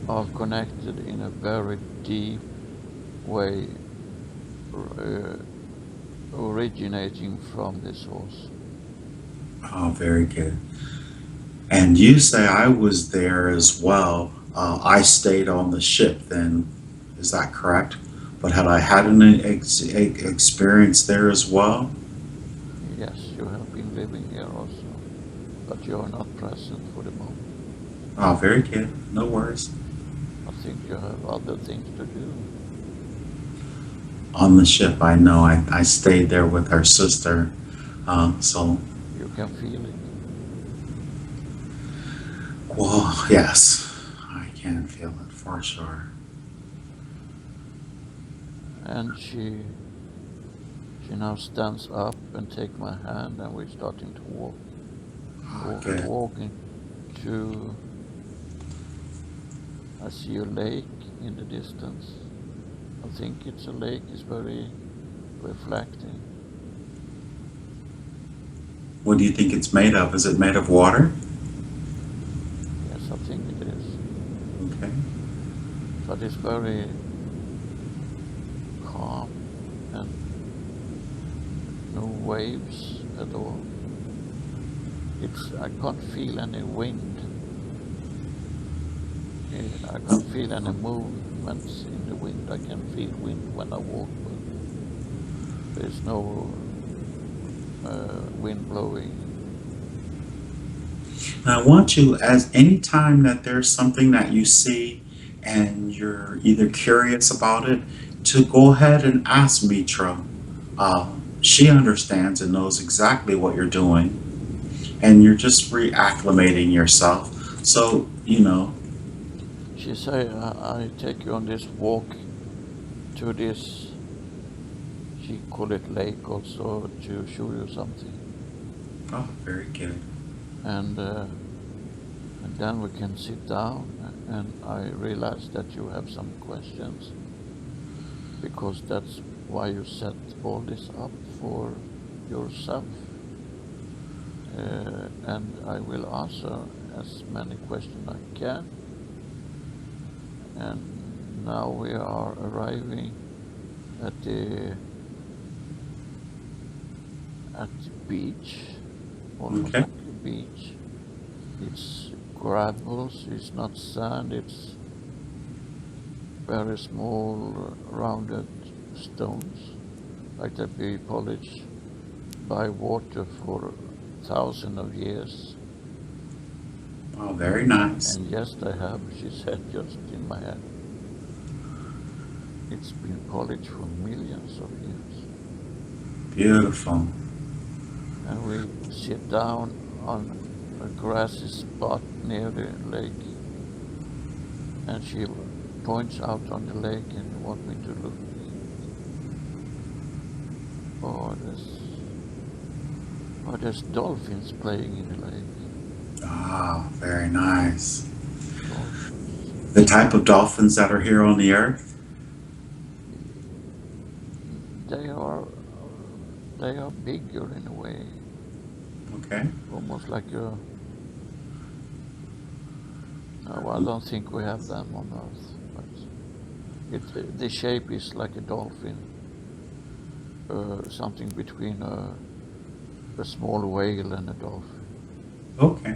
Speaker 2: are connected in a very deep way, uh, originating from the source.
Speaker 1: oh, very good. And you say I was there as well. I stayed on the ship then. Is that correct? But had I had an experience there as well?
Speaker 2: Yes, you have been living here also, but you are not present for the moment.
Speaker 1: Oh, very good. No worries.
Speaker 2: I think you have other things to do.
Speaker 1: On the ship, I know. I stayed there with our sister. So,
Speaker 2: You can feel it.
Speaker 1: well, yes, I can feel it for sure.
Speaker 2: And she now stands up and take my hand, and we're starting to
Speaker 1: Good.
Speaker 2: walking to, I see a lake in the distance. I think it's a lake, it's very reflecting.
Speaker 1: What do you think it's made of? Is it made of water?
Speaker 2: Yes, I think it is.
Speaker 1: Okay.
Speaker 2: But it's very calm and no waves at all. I can't feel any wind. I can't feel any movements in the wind. I can feel wind when I walk, but there's no wind blowing.
Speaker 1: I want you, as any time that there's something that you see and you're either curious about it, to go ahead and ask Mitra. She understands and knows exactly what you're doing, and you're just reacclimating yourself. So,
Speaker 2: she say, I take you on this walk to this, she call it lake also, to show you something.
Speaker 1: Oh, very good.
Speaker 2: And then we can sit down, and I realize that you have some questions, because that's why you set all this up for yourself. And I will answer as many questions I can. And now we are arriving at the beach, almost
Speaker 1: Okay.
Speaker 2: like a beach. It's gravels, it's not sand, it's very small rounded stones, like they be polished by water for thousands of years.
Speaker 1: Oh, very nice.
Speaker 2: And yes, they have, she said just in my head. It's been polished for millions of years.
Speaker 1: Beautiful.
Speaker 2: And we sit down on a grassy spot near the lake, and she points out on the lake and wants me to look. Oh, there's dolphins playing in the lake.
Speaker 1: Ah, very nice.
Speaker 2: Dolphins.
Speaker 1: The type of dolphins that are here on the earth?
Speaker 2: They are they are bigger in a way,
Speaker 1: Okay.
Speaker 2: almost like a. No, I don't think we have them on Earth, but the shape is like a dolphin, something between a small whale and a dolphin.
Speaker 1: Okay.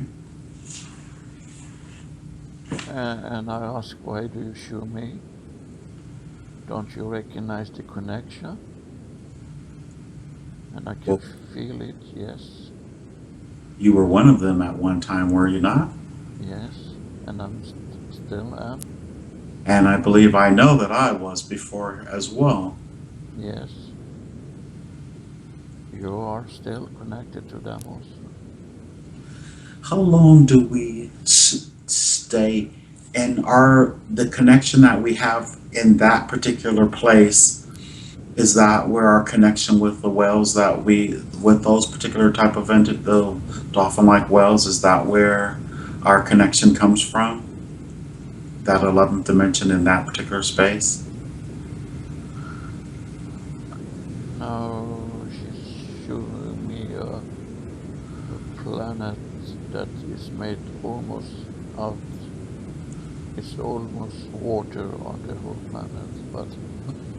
Speaker 2: And I ask, why do you show me? Don't you recognize the connection? And I can
Speaker 1: Well,
Speaker 2: feel it, yes,
Speaker 1: you were one of them at one time, were you not?
Speaker 2: yes, and I'm still am,
Speaker 1: And I believe I know that I was before as well.
Speaker 2: yes. You are still connected to them also.
Speaker 1: How long do we stay and are the connection that we have in that particular place, is that where our connection with the whales that we with those particular type of the dolphin like whales, is that where our connection comes from, that 11th dimension in that particular space?
Speaker 2: Now she's showing me a planet that is made almost out. It's almost water on the whole planet, but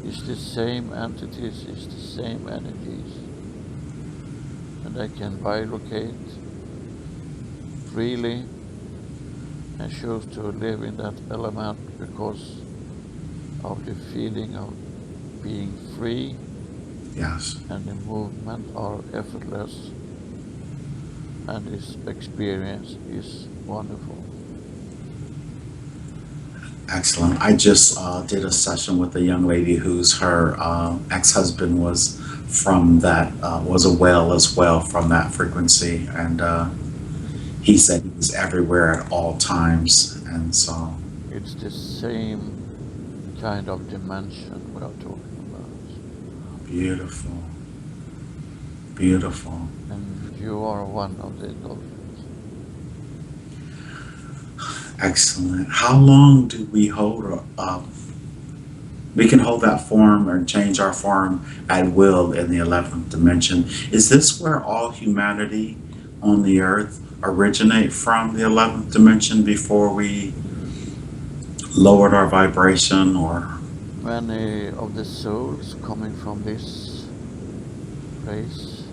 Speaker 2: it's the same entities, it's the same energies, and they can bilocate freely and choose to live in that element because of the feeling of being free,
Speaker 1: Yes.
Speaker 2: and the movement are effortless, and this experience is wonderful.
Speaker 1: Excellent. I just did a session with a young lady whose her ex-husband was from that was a whale as well from that frequency, and he said he was everywhere at all times, and so
Speaker 2: It's the same kind of dimension we are talking
Speaker 1: beautiful, beautiful.
Speaker 2: about, and you are one of the dolphins.
Speaker 1: Excellent. How long do we hold we can hold that form or change our form at will in the 11th dimension. Is this where all humanity on the earth originate from, the 11th dimension, before we lowered our vibration? Or
Speaker 2: Many of the souls coming from this place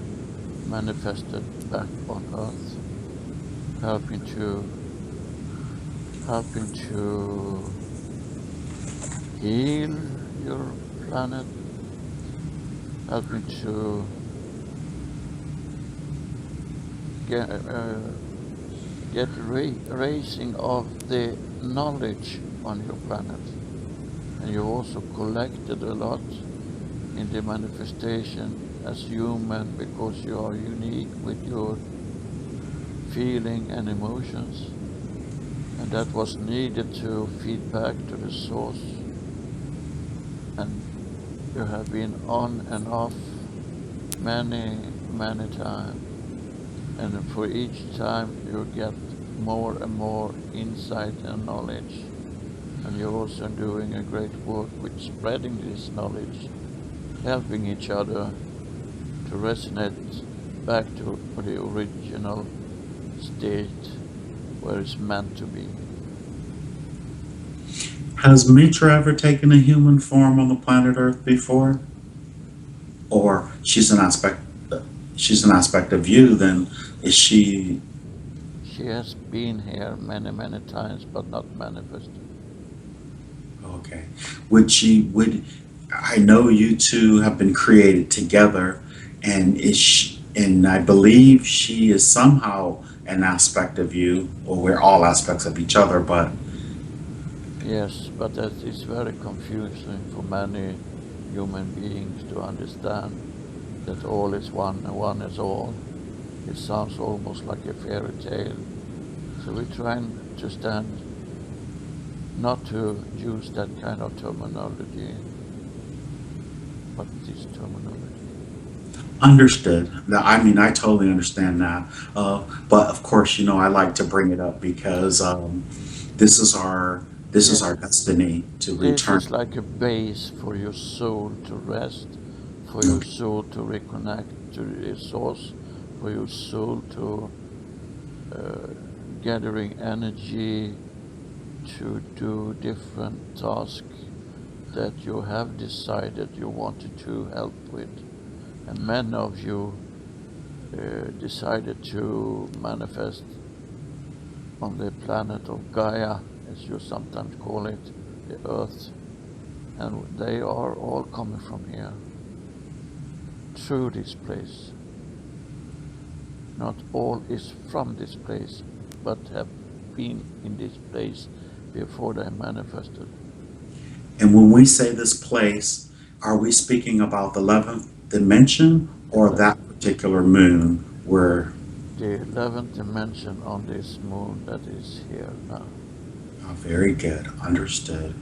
Speaker 2: manifested back on Earth, helping to heal your planet, helping to get raising of the knowledge on your planet. And you also collected a lot in the manifestation as human, because you are unique with your feeling and emotions. And that was needed to feed back to the source. And you have been on and off many, many times. And for each time you get more and more insight and knowledge. And you're also doing a great work with spreading this knowledge, helping each other to resonate back to the original state where it's meant to be.
Speaker 1: Has Mitra ever taken a human form on the planet Earth before? Or she's an aspect of you, then is she
Speaker 2: She has been here many, many times, but not manifested.
Speaker 1: okay? Would I know you two have been created together, and and I believe she is somehow an aspect of you, or we're all aspects of each other, but
Speaker 2: Yes, but that is very confusing for many human beings to understand that all is one and one is all. It sounds almost like a fairy tale. So we're trying to stand not to use that kind of terminology, but this terminology.
Speaker 1: understood. I mean, I totally understand that. But of course, I like to bring it up because this is our this is
Speaker 2: Yeah,
Speaker 1: our destiny to
Speaker 2: this
Speaker 1: return.
Speaker 2: is like a base for your soul to rest, for your
Speaker 1: Okay.
Speaker 2: soul to reconnect to the source, for your soul to uh, gathering energy to do different tasks that you have decided you wanted to help with. And many of you decided to manifest on the planet of Gaia, as you sometimes call it, the Earth. And they are all coming from here, through this place. Not all is from this place, but have been in this place before they manifested.
Speaker 1: And when we say this place, are we speaking about the 11th dimension or
Speaker 2: The,
Speaker 1: that particular moon where,
Speaker 2: the 11th dimension on this moon that is here now.
Speaker 1: very good, understood.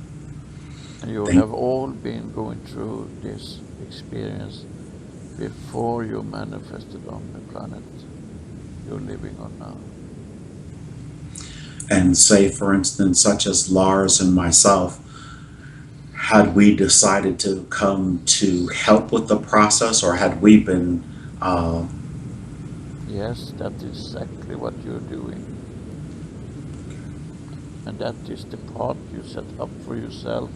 Speaker 2: And you
Speaker 1: Thank
Speaker 2: have all been going through this experience before you manifested on the planet you're living on now.
Speaker 1: And say, for instance, such as Lars and myself, had we decided to come to help with the process, or had we been, uh,
Speaker 2: Yes, that is exactly what you're doing. And that is the path you set up for yourself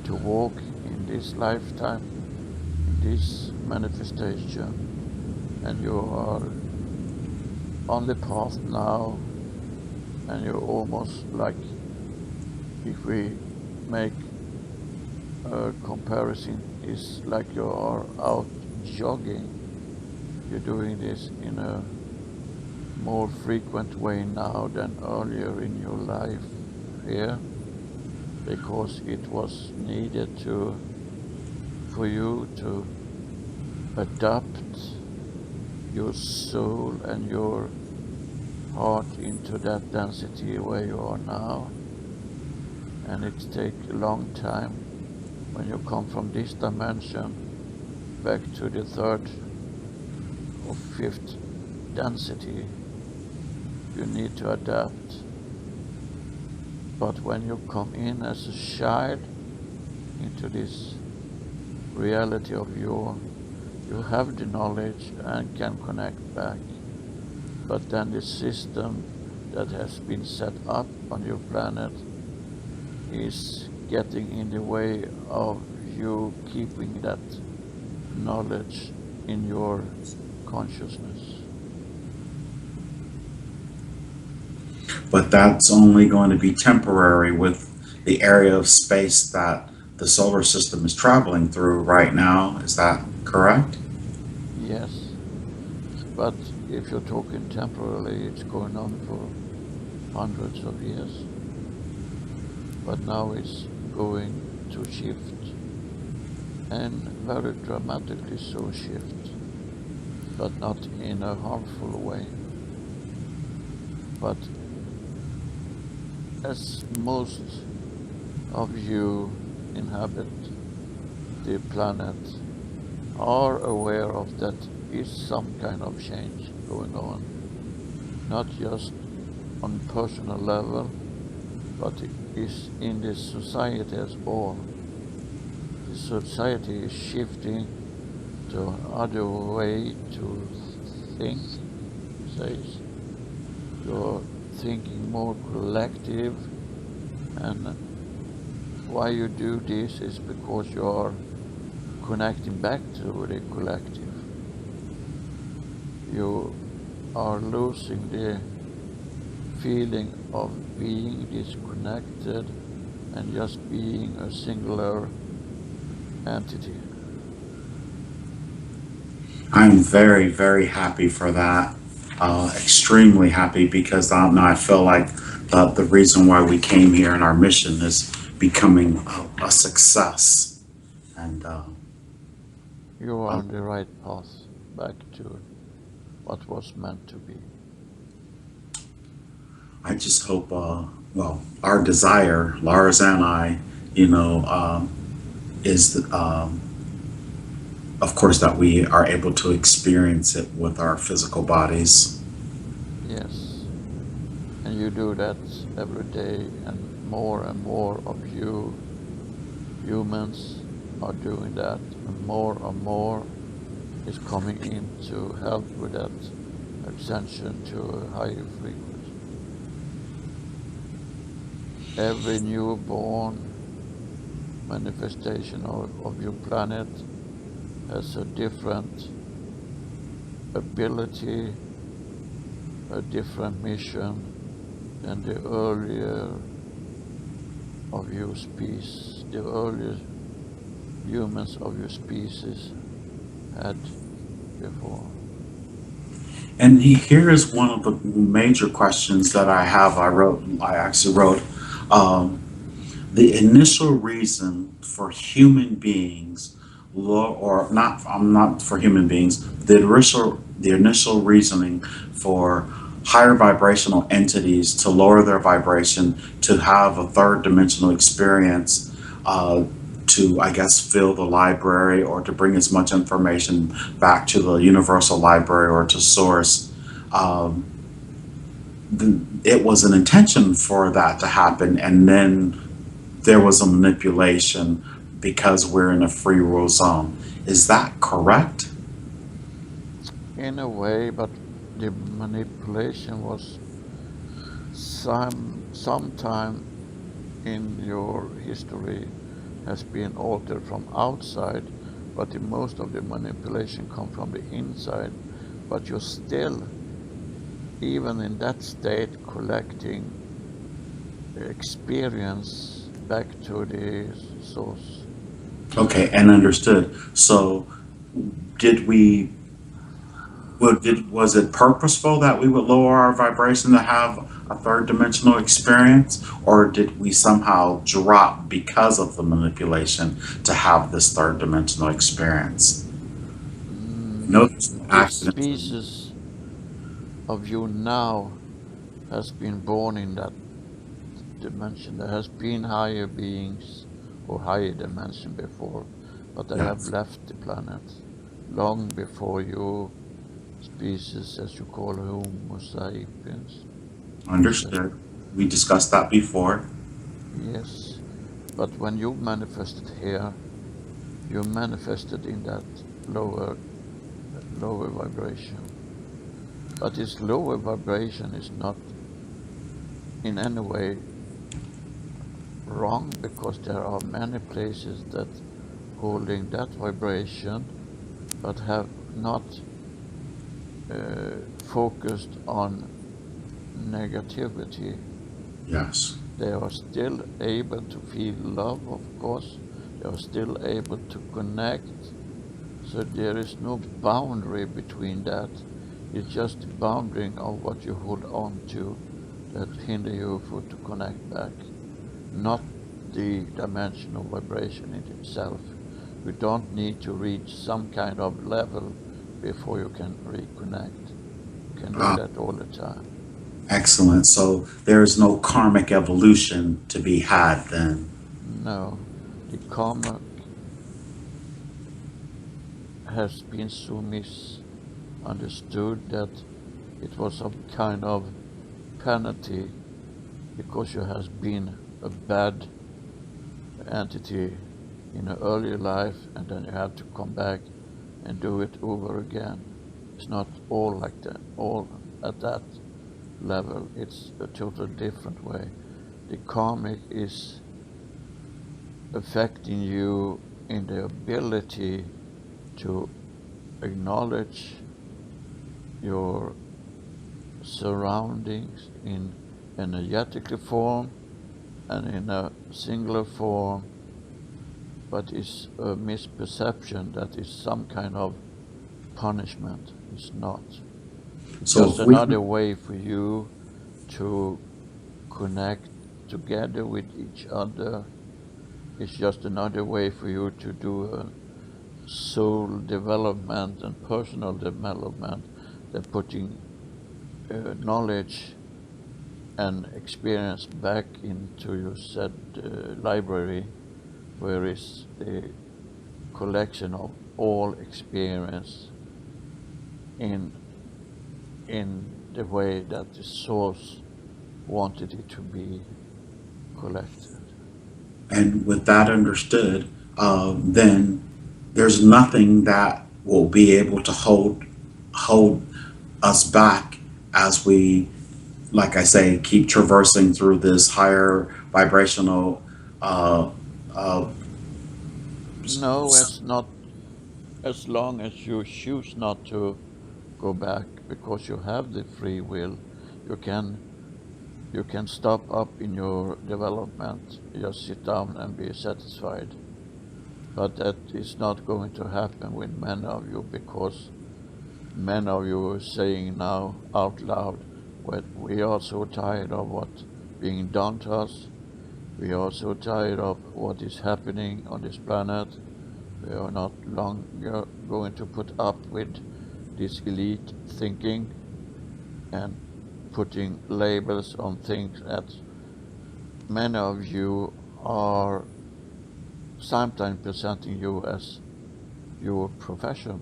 Speaker 2: to walk in this lifetime, in this manifestation. And you are on the path now, and you're almost like, if we make a comparison, is like you are out jogging. You're doing this in a more frequent way now than earlier in your life here, because it was needed for you to adapt your soul and your heart into that density where you are now. And it takes a long time when you come from this dimension back to the third or fifth density. You need to adapt. But when you come in as a child into this reality of you have the knowledge and can connect back. But then the system that has been set up on your planet is getting in the way of you keeping that knowledge in your consciousness.
Speaker 1: but that's only going to be temporary with the area of space that the solar system is traveling through right now. Is that correct?
Speaker 2: Yes, but if you're talking temporarily, it's going on for hundreds of years. But now it's going to shift, and very dramatically so shift, but not in a harmful way. But as most of you inhabit the planet are aware of, that is some kind of change going on, not just on personal level, but it is in the society as all. The society is shifting to another way to think, says. You're thinking more collective, and why you do this is because you are connecting back to the collective. You are losing the feeling of being disconnected and just being a singular entity.
Speaker 1: I'm very, very happy for that. Extremely happy because now I feel like the reason why we came here and our mission is becoming a success. And
Speaker 2: You are
Speaker 1: uh,
Speaker 2: on the right path back to what was meant to be.
Speaker 1: I just hope, well, our desire, Lars and I, you know, is, of course, that we are able to experience it with our physical bodies.
Speaker 2: Yes, and you do that every day, and more of you humans are doing that, and more is coming in to help with that ascension to a higher frequency. Every newborn manifestation of your planet has a different ability, a different mission than the earlier of your species, the earlier humans of your species had before.
Speaker 1: And here is one of the major questions that I have. I actually wrote, um, the initial reason for human beings, or not, I'm not for human beings, the initial reasoning for higher vibrational entities to lower their vibration, to have a third dimensional experience, to, I guess, fill the library or to bring as much information back to the universal library or to source. Um, it was an intention for that to happen, and then there was a manipulation because we're in a free will zone. Is that correct?
Speaker 2: In a way, but the manipulation was sometime in your history has been altered from outside, but most of the manipulation come from the inside. But you're still, even in that state, collecting experience back to the source.
Speaker 1: Okay, and understood. So, did we? Was it purposeful that we would lower our vibration to have a third dimensional experience, or did we somehow drop because of the manipulation to have this third dimensional experience? No
Speaker 2: This
Speaker 1: accidents.
Speaker 2: species of you now has been born in that dimension. There has been higher beings or higher dimension before, but they have
Speaker 1: Yes,
Speaker 2: left the planet long before your species, as you call Homo sapiens. Yes,
Speaker 1: understood. We discussed that before.
Speaker 2: yes. But when you manifested here, you manifested in that lower lower vibration. But this lower vibration is not in any way wrong, because there are many places that holding that vibration but have not focused on negativity.
Speaker 1: Yes.
Speaker 2: They are still able to feel love, of course. They are still able to connect. So there is no boundary between that. It's just the boundary of what you hold on to that hinder you for to connect back, not the dimensional vibration in itself. You don't need to reach some kind of level before you can reconnect. You can do
Speaker 1: Uh,
Speaker 2: that all the time.
Speaker 1: Excellent. So there's no karmic evolution to be had then.
Speaker 2: No, the karma has been so misunderstood that it was some kind of penalty because you has been a bad entity in an earlier life and then you have to come back and do it over again. It's not all like that, all at that level. It's a totally different way. The karmic is affecting you in the ability to acknowledge your surroundings in energetic form and in a singular form, but it's a misperception that is some kind of punishment. It's not. It's
Speaker 1: So
Speaker 2: just
Speaker 1: if we,
Speaker 2: another way for you to connect together with each other. It's just another way for you to do a soul development and personal development. They're putting knowledge and experience back into your said library, where is the collection of all experience in the way that the source wanted it to be collected.
Speaker 1: and with that understood, then there's nothing that will be able to hold us back as we, like I say, keep traversing through this higher vibrational. Uh, uh,
Speaker 2: No, as not as long as you choose not to go back because you have the free will, you can you can stop up in your development, just sit down and be satisfied. But that is not going to happen with many of you because many of you are saying now out loud, well, we are so tired of what being done to us. We are so tired of what is happening on this planet. We are not longer going to put up with this elite thinking and putting labels on things that many of you are sometimes presenting you as your profession.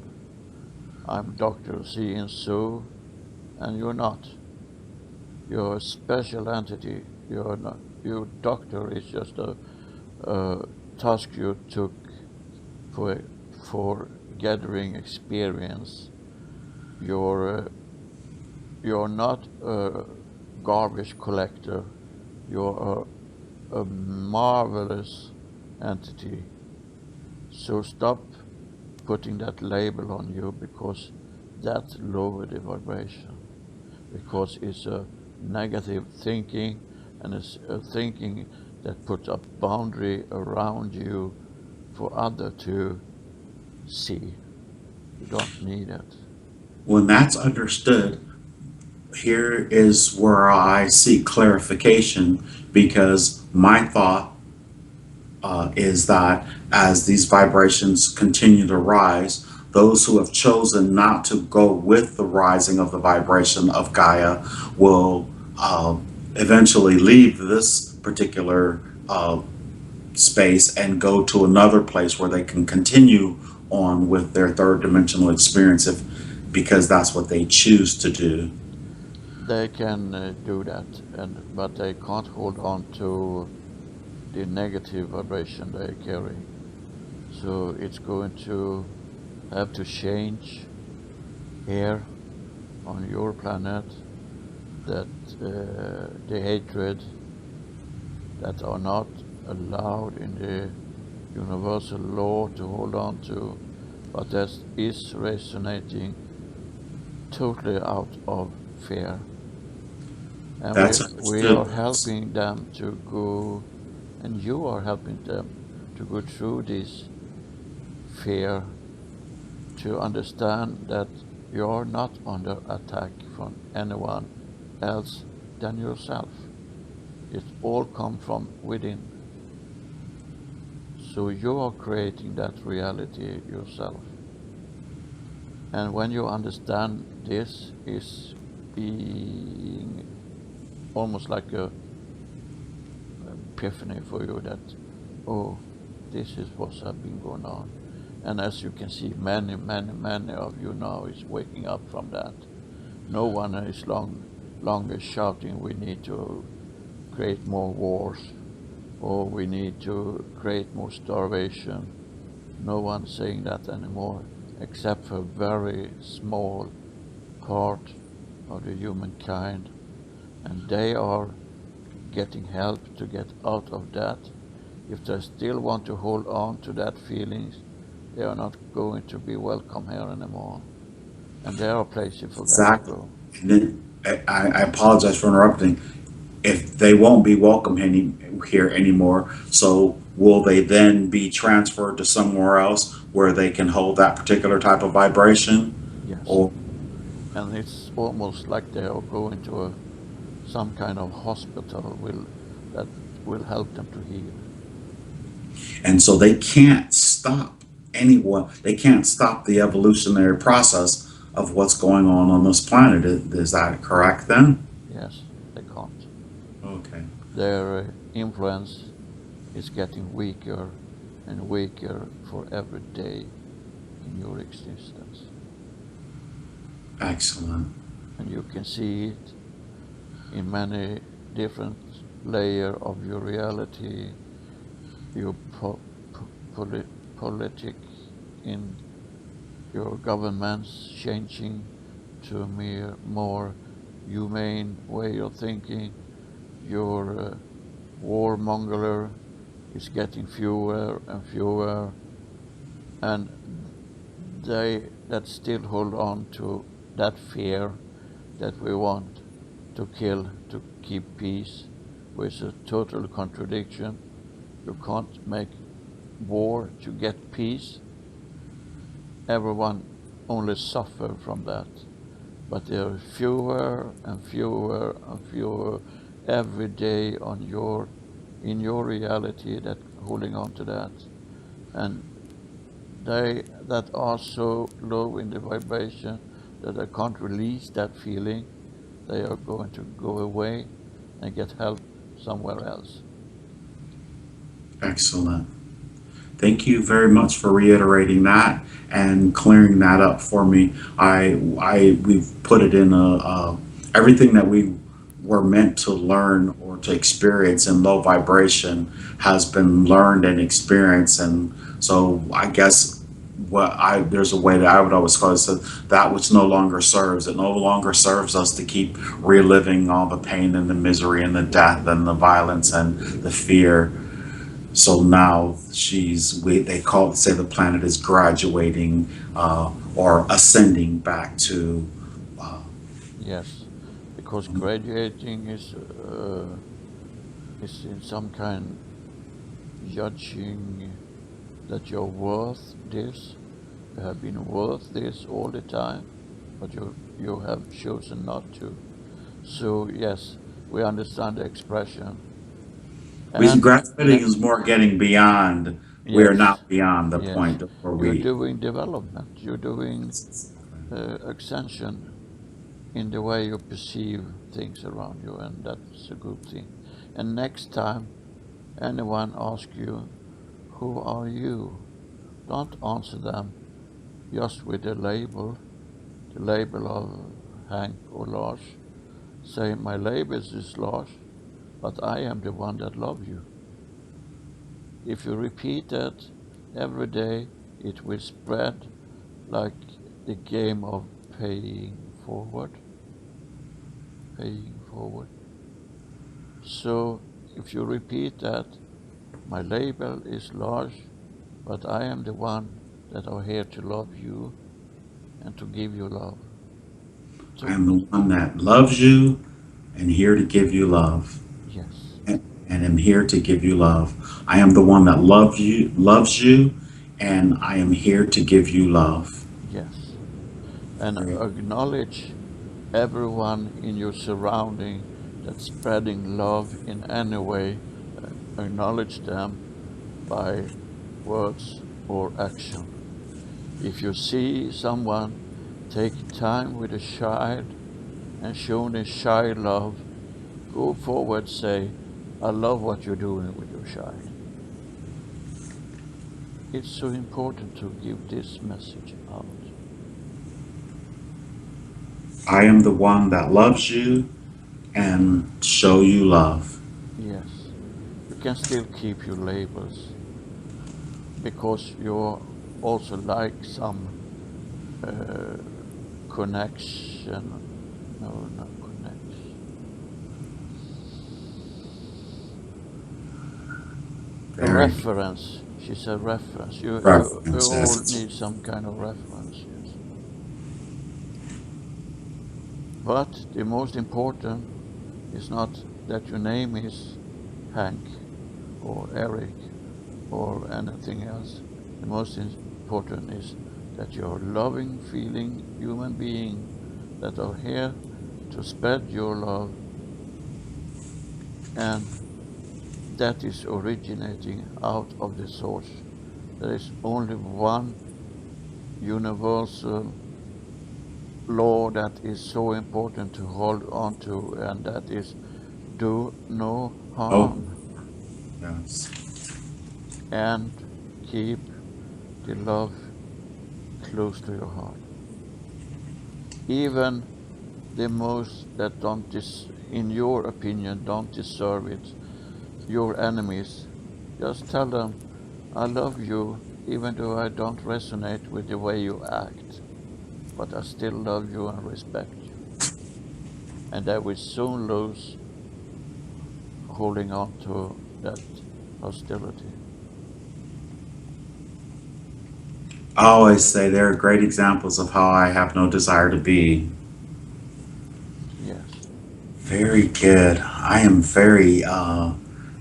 Speaker 2: I'm Dr. C and so, and you're not. You're a special entity. You're not. Your doctor is just a task you took for for gathering experience. You're you're not a garbage collector. You're a marvelous entity. So stop putting that label on you because that lowers the vibration. Because it's a negative thinking and it's a thinking that puts a boundary around you for other to see. You don't need it.
Speaker 1: when that's understood, here is where I seek clarification because my thought is that as these vibrations continue to rise, those who have chosen not to go with the rising of the vibration of Gaia will eventually leave this particular space and go to another place where they can continue on with their third dimensional experience if because that's what they choose to do.
Speaker 2: They can do that, but they can't hold on to the negative vibration they carry. So it's going to have to change here on your planet that the hatred that are not allowed in the universal law to hold on to, but that is resonating totally out of fear. And
Speaker 1: That's
Speaker 2: we are
Speaker 1: understood.
Speaker 2: helping them to go, and you are helping them to go through this fear to understand that you're not under attack from anyone else than yourself. It all comes from within. So you are creating that reality yourself. And when you understand this is being almost like a epiphany for you that, oh, this is what's been going on. And as you can see, many of you now is waking up from that. No one is longer shouting, we need to create more wars, or we need to create more starvation. No one's saying that anymore, except for a very small part of the humankind, and they are getting help to get out of that. If they still want to hold on to that feelings, they are not going to be welcome here anymore. And there are places for them to
Speaker 1: Exactly.
Speaker 2: go.
Speaker 1: And then I apologize for interrupting. If they won't be welcome here anymore, so will they then be transferred to somewhere else where they can hold that particular type of vibration?
Speaker 2: Yes.
Speaker 1: Or
Speaker 2: And it's almost like they are going to some kind of hospital that will help them to heal.
Speaker 1: and so they can't stop anyone. They can't stop the evolutionary process of what's going on this planet. Is that correct then?
Speaker 2: Yes, they can't.
Speaker 1: Okay.
Speaker 2: Their influence is getting weaker and weaker for every day in your existence.
Speaker 1: Excellent.
Speaker 2: And you can see it in many different layers of your reality, your politic, in your governments changing to a more humane way of thinking. Your warmonger is getting fewer and fewer, and they that still hold on to that fear that we want to kill to keep peace, which is a total contradiction. You can't make war to get peace. Everyone only suffer from that. But there are fewer and fewer and fewer every day in your reality that holding on to that. And they that are so low in the vibration that they can't release that feeling, they are going to go away and get help somewhere else.
Speaker 1: Excellent. Thank you very much for reiterating that and clearing that up for me. We've put it in everything that we were meant to learn or to experience in low vibration has been learned and experienced, and so I guess there's a way that I would always call it, so that which no longer serves. It no longer serves us to keep reliving all the pain and the misery and the death and the violence and the fear. So now they say the planet is graduating or ascending back to. Uh,
Speaker 2: Yes, because graduating is in some kind judging that you're worth this. You have been worth this all the time, but you have chosen not to. So yes, we understand the expression. And
Speaker 1: graduating is more getting beyond. We are
Speaker 2: yes,
Speaker 1: now beyond the
Speaker 2: yes,
Speaker 1: point where
Speaker 2: you're
Speaker 1: we.
Speaker 2: doing development. You're doing extension in the way you perceive things around you, and that's a good thing. And next time anyone asks you, who are you? Don't answer them just with the label of Hank or Lars. Say, my label is Lars, but I am the one that loves you. If you repeat that every day, it will spread like the game of paying forward. Paying forward. So if you repeat that, my label is Lars, but I am the one that are here to love you and to give you love.
Speaker 1: I
Speaker 2: So
Speaker 1: am the one that loves you and here to give you love.
Speaker 2: yes,
Speaker 1: And am here to give you love. I am the one that loves you, and I am here to give you love.
Speaker 2: yes. And
Speaker 1: Great.
Speaker 2: acknowledge everyone in your surrounding that's spreading love in any way. Acknowledge them by words or action. If you see someone take time with a child and show the child love, go forward, say, I love what you're doing with your child. It's so important to give this message out.
Speaker 1: I am the one that loves you and show you love.
Speaker 2: Yes, you can still keep your labels because you also like some uh, connection. No, not connection. A
Speaker 1: Very good
Speaker 2: reference. She said reference. You all
Speaker 1: references.
Speaker 2: need some kind of reference. Yes. But the most important is not that your name is Hank or Eric or anything else. The most important is that you're a loving, feeling human being that are here to spread your love, and that is originating out of the source. There is only one universal law that is so important to hold on to, and that is do no
Speaker 1: Oh,
Speaker 2: harm
Speaker 1: yes.
Speaker 2: and keep the love close to your heart. Even the most that don't, in your opinion, don't deserve it, your enemies, just tell them, I love you, even though I don't resonate with the way you act, but I still love you and respect you. And they will soon lose holding on to that hostility.
Speaker 1: I always say there are great examples of how I have no desire to be.
Speaker 2: Yes,
Speaker 1: Very good. I am very,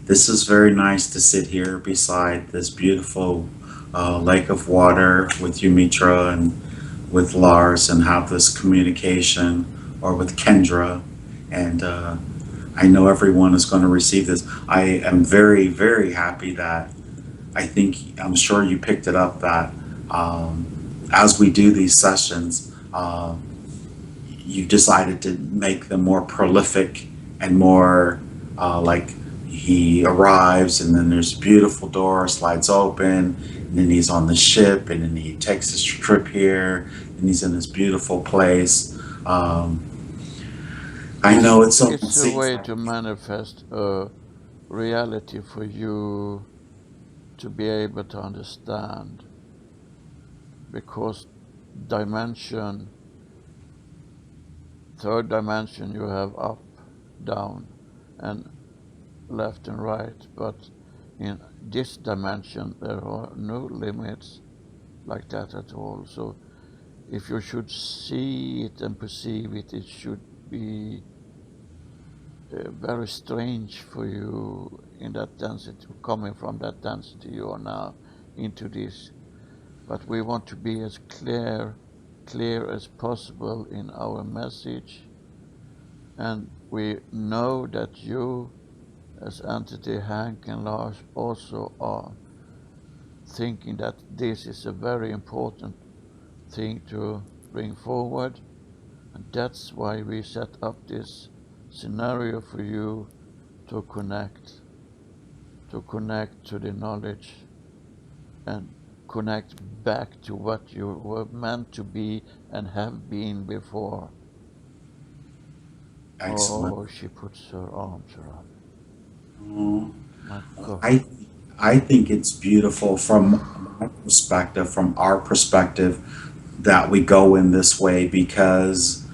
Speaker 1: this is very nice to sit here beside this beautiful lake of water with you, Mitra, and with Lars, and have this communication, or with Kendra. And I know everyone is going to receive this. I am very, very happy that I'm sure you picked it up that as we do these sessions, you decided to make them more prolific and more like he arrives and then there's a beautiful door slides open and then he's on the ship and then he takes his trip here and he's in this beautiful place. I know it's so
Speaker 2: it's a way to manifest a reality for you to be able to understand, because dimension, third dimension, you have up, down, and left and right, but in this dimension there are no limits like that at all. So if you should see it and perceive it, it should be very strange for you in that density, coming from that density you are now into this. But we want to be as clear as possible in our message, and we know that you as entity Hank and Lars also are thinking that this is a very important thing to bring forward, and that's why we set up this scenario for you to connect to the knowledge and connect back to what you were meant to be and have been before.
Speaker 1: excellent.
Speaker 2: Oh, she puts her arms around me.
Speaker 1: Oh,
Speaker 2: My God.
Speaker 1: I I think it's beautiful from my perspective, from our perspective, that we go in this way because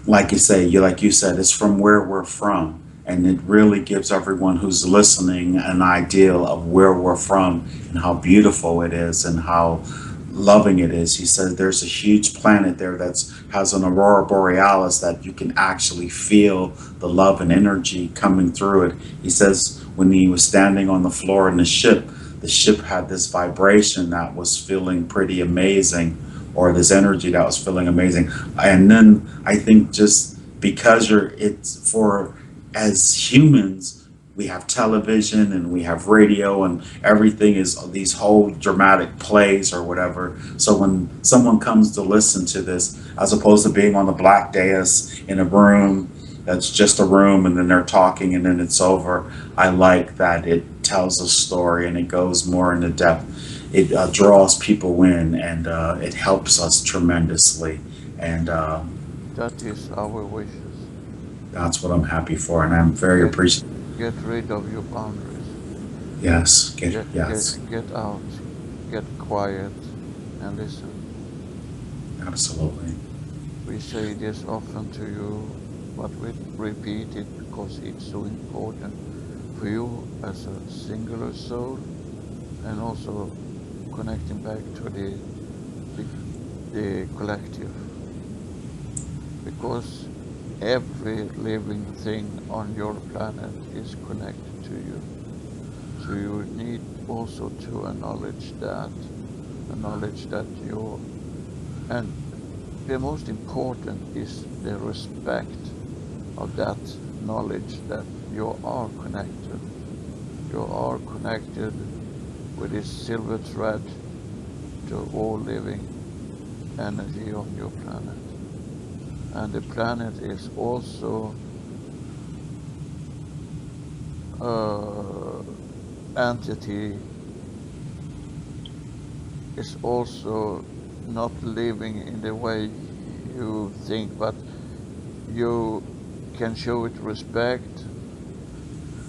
Speaker 1: like you said, it's from where we're from, and it really gives everyone who's listening an idea of where we're from and how beautiful it is and how loving it is. He said there's a huge planet there that's has an aurora borealis that you can actually feel the love and energy coming through it. He says when he was standing on the floor in the ship had this vibration that was feeling pretty amazing, or this energy that was feeling amazing. And then I think just because it's for, as humans, we have television and we have radio and everything is these whole dramatic plays or whatever. So when someone comes to listen to this, as opposed to being on the black dais in a room that's just a room and then they're talking and then it's over. I like that it tells a story and it goes more into depth. It draws people in and it helps us tremendously. And
Speaker 2: That is our wishes.
Speaker 1: that's what I'm happy for. And I'm very
Speaker 2: Get
Speaker 1: appreciative.
Speaker 2: get rid of your boundaries.
Speaker 1: Yes, yes,
Speaker 2: Get out. Get quiet and listen.
Speaker 1: absolutely.
Speaker 2: We say this often to you, but we repeat it because it's so important for you as a singular soul and also connecting back to the, the collective. Because every living thing on your planet is connected to you. So you need also to acknowledge that you're, and the most important is the respect of that knowledge that you are connected. You are connected with this silver thread to all living energy on your planet. And the planet is also uh, entity, is also not living in the way you think, but you can show it respect,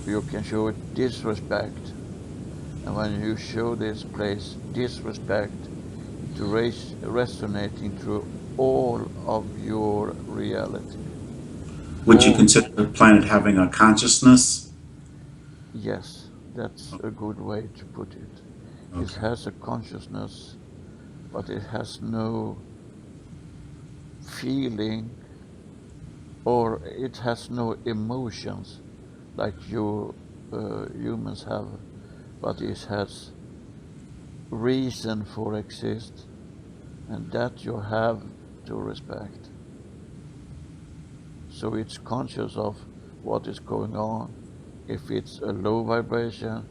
Speaker 2: you can show it disrespect. And when you show this place disrespect, it resonating through all of your reality.
Speaker 1: Would you
Speaker 2: All,
Speaker 1: consider the planet having a consciousness?
Speaker 2: yes, that's a good way to put it. It
Speaker 1: Okay.
Speaker 2: has a consciousness, but it has no feeling or it has no emotions like you humans have, but it has reason for exist, and that you have to respect. So it's conscious of what is going on, if it's a low vibration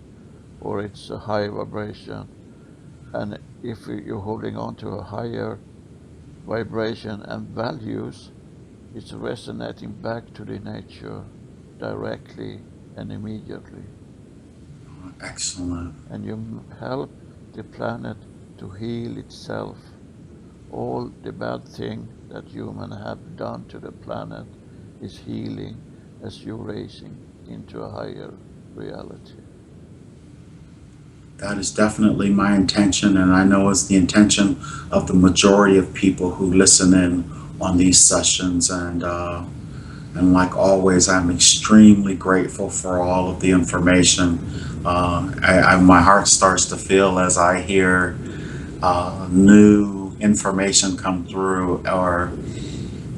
Speaker 2: or it's a high vibration, and if you're holding on to a higher vibration and values, it's resonating back to the nature directly and immediately.
Speaker 1: Excellent.
Speaker 2: And you help the planet to heal itself. All the bad thing that humans have done to the planet is healing as you're raising into a higher reality.
Speaker 1: That is definitely my intention, and I know it's the intention of the majority of people who listen in on these sessions. And like always, I'm extremely grateful for all of the information. My heart starts to feel as I hear new information come through, or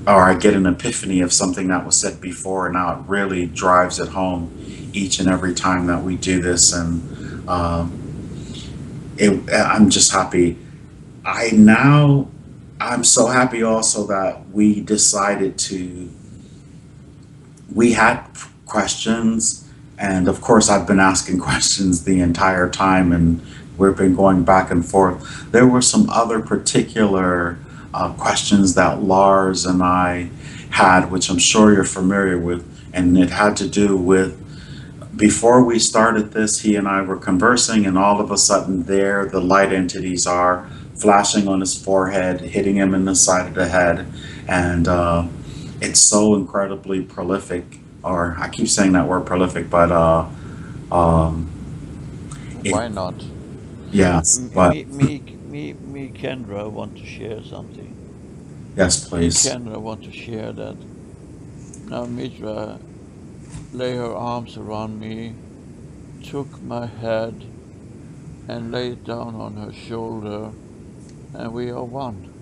Speaker 1: I get an epiphany of something that was said before. And now it really drives it home each and every time that we do this. And I'm just happy. I'm so happy also that we had questions. And of course, I've been asking questions the entire time and we've been going back and forth. There were some other particular questions that Lars and I had, which I'm sure you're familiar with. And it had to do with before we started this, he and I were conversing, and all of a sudden, there the light entities are flashing on his forehead, hitting him in the side of the head, and it's so incredibly prolific. Or I keep saying that word prolific, but um, it
Speaker 2: Why not?
Speaker 1: yes, but
Speaker 2: Me, Kendra, want to share something.
Speaker 1: yes,
Speaker 2: Me,
Speaker 1: please.
Speaker 2: Kendra, want to share that. Now, Mitra lay her arms around me, took my head, and laid it down on her shoulder, and we are one,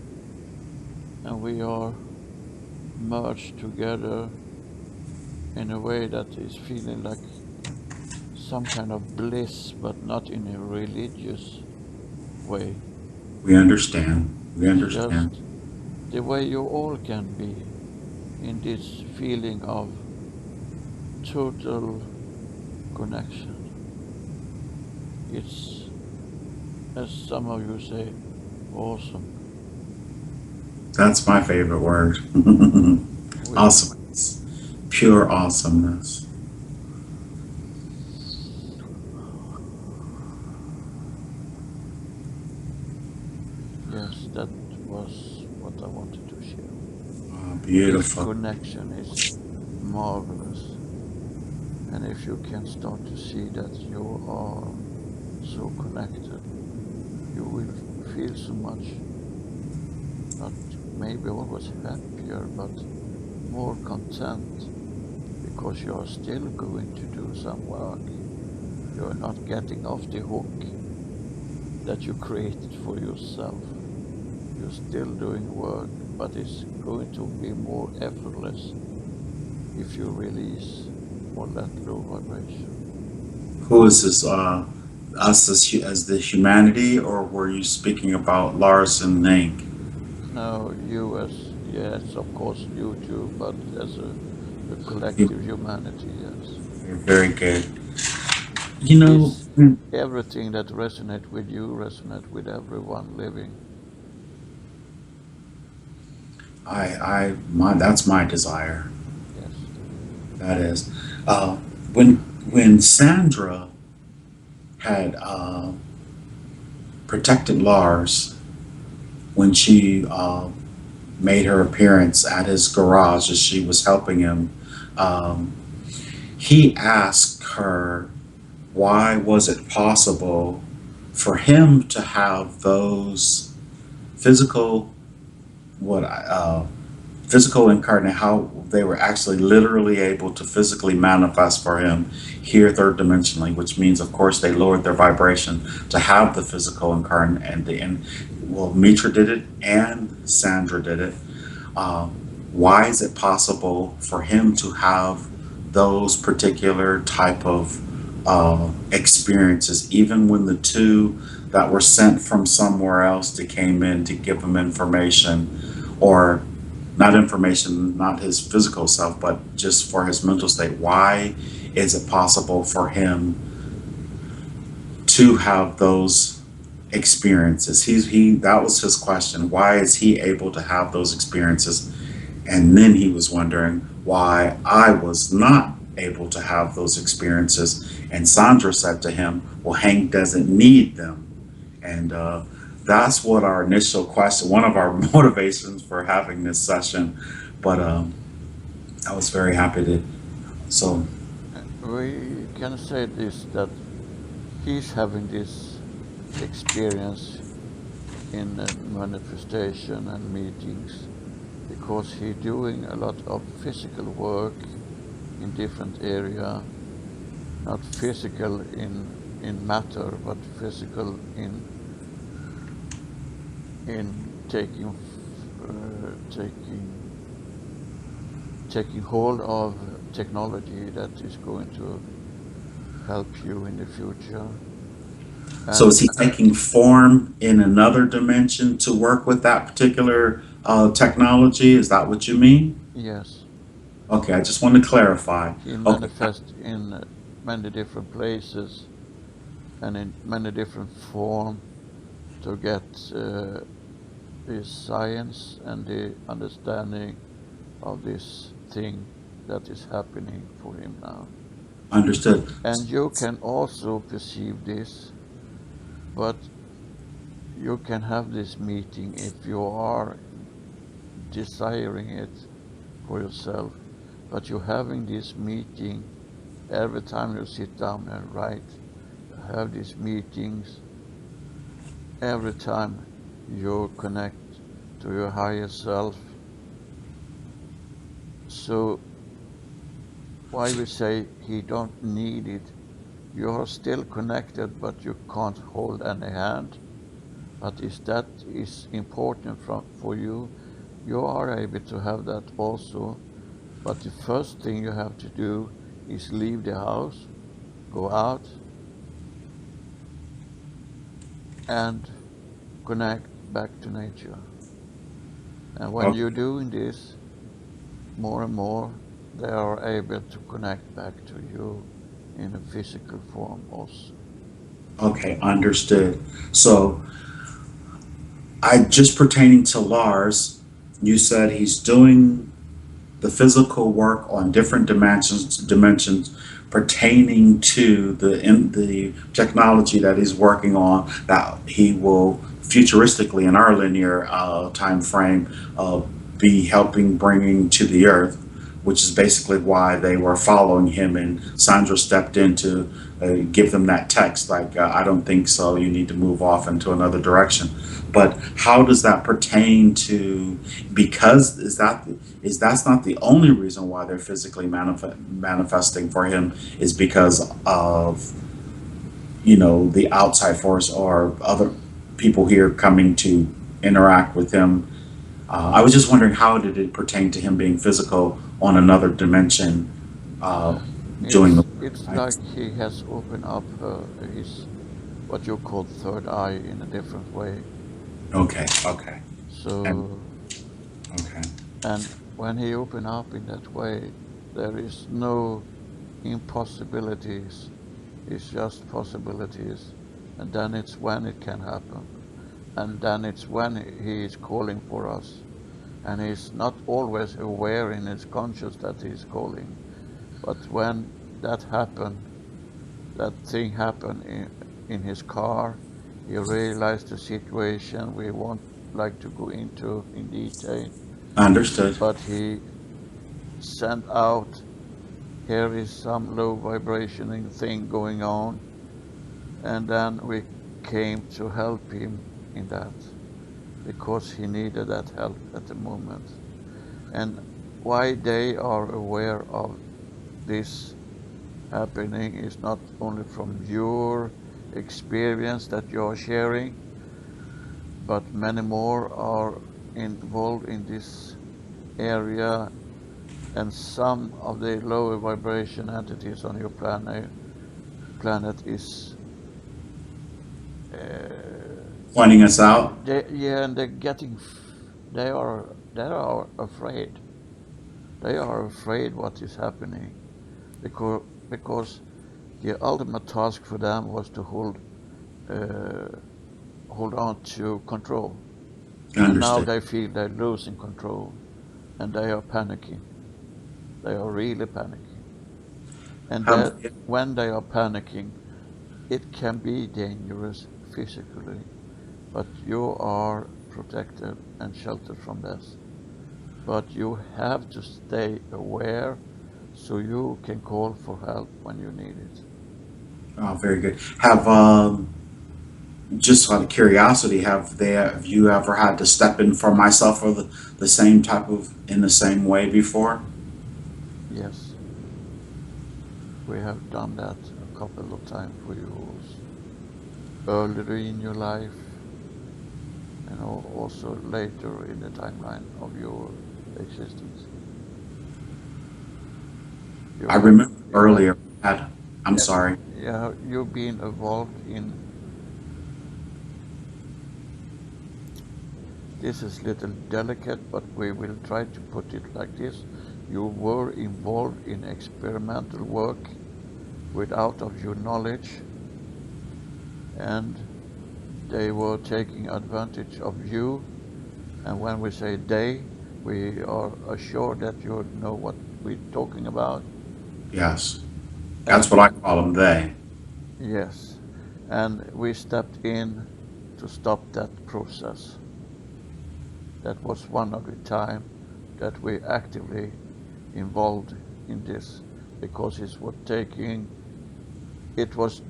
Speaker 2: and we are merged together in a way that is feeling like some kind of bliss, but not in a religious way.
Speaker 1: We understand. We
Speaker 2: It's
Speaker 1: understand.
Speaker 2: just the way you all can be in this feeling of total connection. It's, as some of you say, awesome.
Speaker 1: That's my favorite word.
Speaker 2: We
Speaker 1: Awesome. Pure awesomeness.
Speaker 2: Yes, that was what I wanted to share. This
Speaker 1: Beautiful.
Speaker 2: connection is marvelous. And if you can start to see that you are so connected, you will feel so much, not maybe always happier, but more content because you are still going to do some work. You are not getting off the hook that you created for yourself. You're still doing work, but it's going to be more effortless if you release all that low vibration.
Speaker 1: Who is this? Us as the humanity, or were you speaking about Lars and Nank?
Speaker 2: Now, you as, yes, of course, you too, but as a
Speaker 1: You're
Speaker 2: collective humanity, yes.
Speaker 1: very good. You know,
Speaker 2: This, everything that resonate with you resonate with everyone living.
Speaker 1: that's my desire.
Speaker 2: Yes.
Speaker 1: That is, uh, when Sandra had protected Lars when she made her appearance at his garage as she was helping him. Um, he asked her, why was it possible for him to have those physical, what physical incarnate, how they were actually literally able to physically manifest for him here third dimensionally, which means of course they lowered their vibration to have the physical incarnate, and well, Mitra did it and Sandra did it. um, why is it possible for him to have those particular type of experiences, even when the two that were sent from somewhere else that came in to give him information, or not information, not his physical self, but just for his mental state? Why is it possible for him to have those experiences? He that was his question. Why is he able to have those experiences? And then he was wondering why I was not able to have those experiences. And Sandra said to him, well, Hank doesn't need them. And that's what our initial question, one of our motivations for having this session. But I was very happy to. So,
Speaker 2: We can say this that he's having this experience in manifestation and meetings because he's doing a lot of physical work in different area, not physical in matter, but physical in taking hold of technology that is going to help you in the future.
Speaker 1: so
Speaker 2: And
Speaker 1: is he taking form in another dimension to work with that particular technology? Is that what you mean?
Speaker 2: yes,
Speaker 1: Okay, I just wanted to clarify.
Speaker 2: he
Speaker 1: Okay,
Speaker 2: manifests in many different places and in many different form to get the science and the understanding of this thing that is happening for him now.
Speaker 1: understood.
Speaker 2: And you can also perceive this, but you can have this meeting if you are desiring it for yourself, but you're having this meeting every time you sit down and write. You have these meetings every time you connect to your higher self. So why we say he don't need it, you are still connected, but you can't hold any hand. But if that is important for you, you are able to have that also. But the first thing you have to do is leave the house, go out, and connect back to nature. And when
Speaker 1: Okay,
Speaker 2: you're doing this more and more, they are able to connect back to you in a physical form also.
Speaker 1: okay, understood. So, I just pertaining to Lars, you said he's doing. the physical work on different dimensions pertaining to the technology that he's working on, that he will futuristically in our linear time frame be helping bringing to the earth, which is basically why they were following him, and Sandra stepped in to give them that text like, I don't think so, you need to move off into another direction. But how does that pertain to, because that's not the only reason why they're physically manifesting for him, is because of, the outside force or other people here coming to interact with him. I was just wondering, how did it pertain to him being physical on another dimension, uh, doing the
Speaker 2: It's
Speaker 1: work?
Speaker 2: like he has opened up his what you call third eye in a different way.
Speaker 1: Okay, okay, and
Speaker 2: So,
Speaker 1: okay,
Speaker 2: and when he open up in that way, there is no impossibilities. It's just possibilities, and then it's when it can happen, and then it's when he is calling for us, and he's not always aware in his conscious that he's calling, but when that happen, that thing happened in his car, he realized the situation we won't like to go into in detail,
Speaker 1: understood.
Speaker 2: but he sent out, here is some low vibrationing thing going on, and then we came to help him in that because he needed that help at the moment. And why they are aware of this happening is not only from your experience that you're sharing, but many more are involved in this area, and some of the lower vibration entities on your planet is
Speaker 1: Pointing us out.
Speaker 2: yeah, and they are afraid. They are afraid what is happening because the ultimate task for them was to uh, hold on to control, and now
Speaker 1: Understood.
Speaker 2: they feel they're losing control, and they are panicking. They are really panicking, and
Speaker 1: Have,
Speaker 2: that when they are panicking, it can be dangerous physically, but you are protected and sheltered from this. But you have to stay aware so you can call for help when you need it.
Speaker 1: oh, very good. Have just out of curiosity, have you ever had to step in for myself or the same type of in the same way before?
Speaker 2: Yes, we have done that a couple of times for you earlier in your life and also later in the timeline of your existence. You
Speaker 1: I
Speaker 2: have
Speaker 1: remember
Speaker 2: you have
Speaker 1: earlier. I'm
Speaker 2: yeah,
Speaker 1: sorry.
Speaker 2: yeah, you've been involved in, this is little delicate, but we will try to put it like this. You were involved in experimental work without of your knowledge, and they were taking advantage of you. And when we say they, we are assured that you know what we're talking about.
Speaker 1: Yes, that's
Speaker 2: And
Speaker 1: what I call them. They.
Speaker 2: yes, and we stepped in to stop that process. That was one of the time that we actively involved in this because it was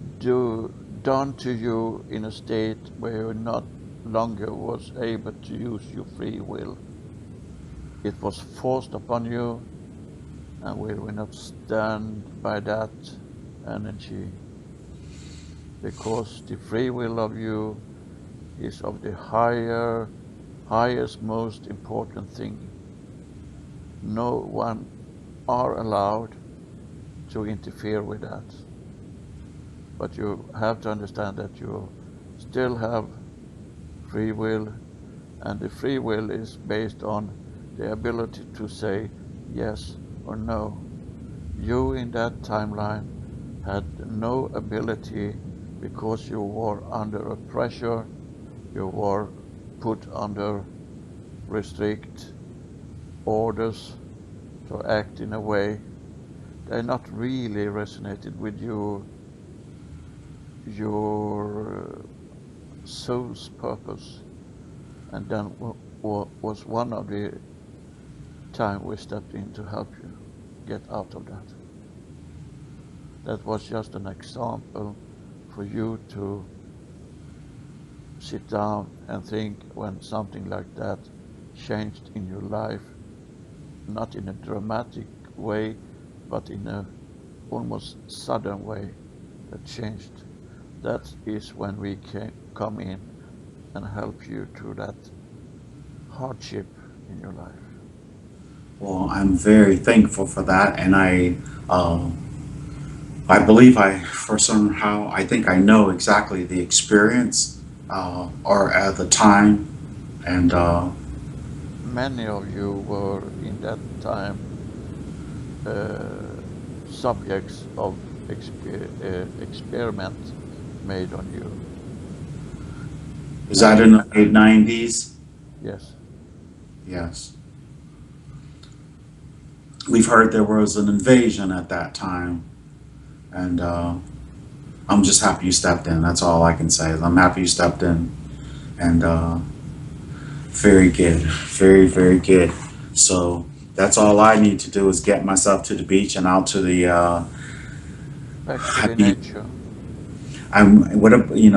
Speaker 2: done to you in a state where you not longer was able to use your free will. It was forced upon you, and we will not stand by that energy because the free will of you is of the highest, most important thing. No one are allowed to interfere with that. But you have to understand that you still have free will, and the free will is based on the ability to say yes or no. You in that timeline had no ability because you were under a pressure, you were put under restrict orders to act in a way they not really resonated with your soul's purpose. And then was one of the time we stepped in to help you get out of that. That was just an example for you to sit down and think when something like that changed in your life, not in a dramatic way, but in a almost sudden way that changed. That is when we can come in and help you through that hardship in your life.
Speaker 1: Well, I'm very thankful for that, and uh, I believe for somehow, I think I know exactly the experience, or at the time, and
Speaker 2: Many of you were in that time uh, subjects of experiment made on you.
Speaker 1: is that in
Speaker 2: And
Speaker 1: the late '90s?
Speaker 2: yes,
Speaker 1: Yes. We've heard there was an invasion at that time, and I'm just happy you stepped in. That's all I can say. I'm happy you stepped in, and very good, very very good. So that's all I need to do is get myself to the beach and out to the.
Speaker 2: back to
Speaker 1: I
Speaker 2: the
Speaker 1: mean,
Speaker 2: nature.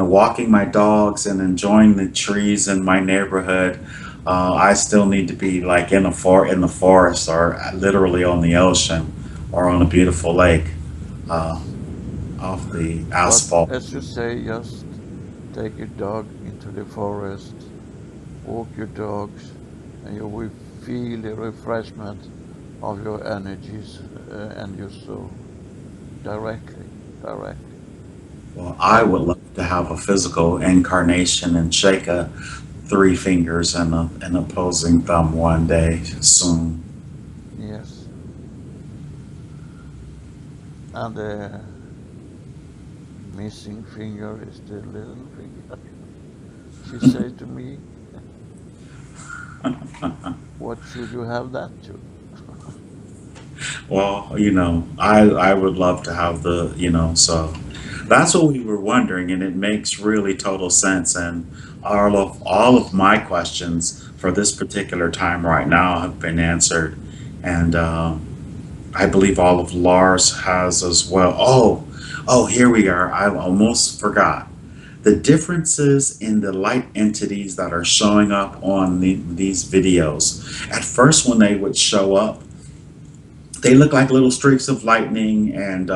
Speaker 1: walking my dogs and enjoying the trees in my neighborhood. I still need to be like in the forest, or literally on the ocean, or on a beautiful lake, uh,
Speaker 2: Yes.
Speaker 1: off the
Speaker 2: But
Speaker 1: asphalt.
Speaker 2: as you say, just take your dog into the forest, walk your dogs, and you will feel the refreshment of your energies and your soul directly, directly.
Speaker 1: Well, I
Speaker 2: And
Speaker 1: would love to have a physical incarnation and shake a three fingers and an opposing thumb one day soon.
Speaker 2: yes, and the missing finger is the little finger. She said to me, "What should you have that to?"
Speaker 1: Well, I would love to have so that's what we were wondering, and it makes really total sense. And all of my questions for this particular time right now have been answered, and I believe all of Lars has as well. Oh, here we are. I almost forgot. The differences in the light entities that are showing up on these videos. At first, when they would show up, they look like little streaks of lightning, and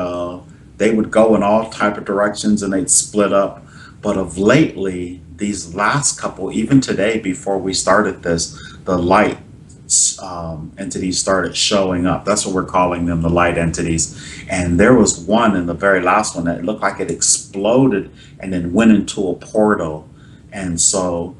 Speaker 1: they would go in all type of directions, and they'd split up. But of lately, these last couple, even today before we started this, the light entities started showing up. That's what we're calling them, the light entities. And there was one in the very last one that looked like it exploded and then went into a portal. And so,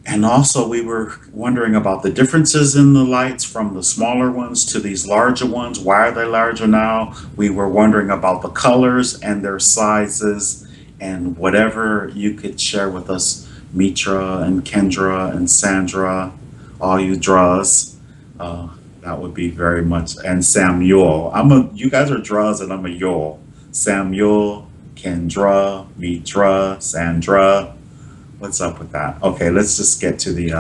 Speaker 1: and also, we were wondering about the differences in the lights from the smaller ones to these larger ones. Why are they larger now? We were wondering about the colors and their sizes, and whatever you could share with us, Mitra and Kendra and Sandra, all you draws. Uh, that would be very much. And Samuel. You guys are draws and I'm a Yule. Samuel, Kendra, Mitra, Sandra. What's up with that? Okay, let's just get to the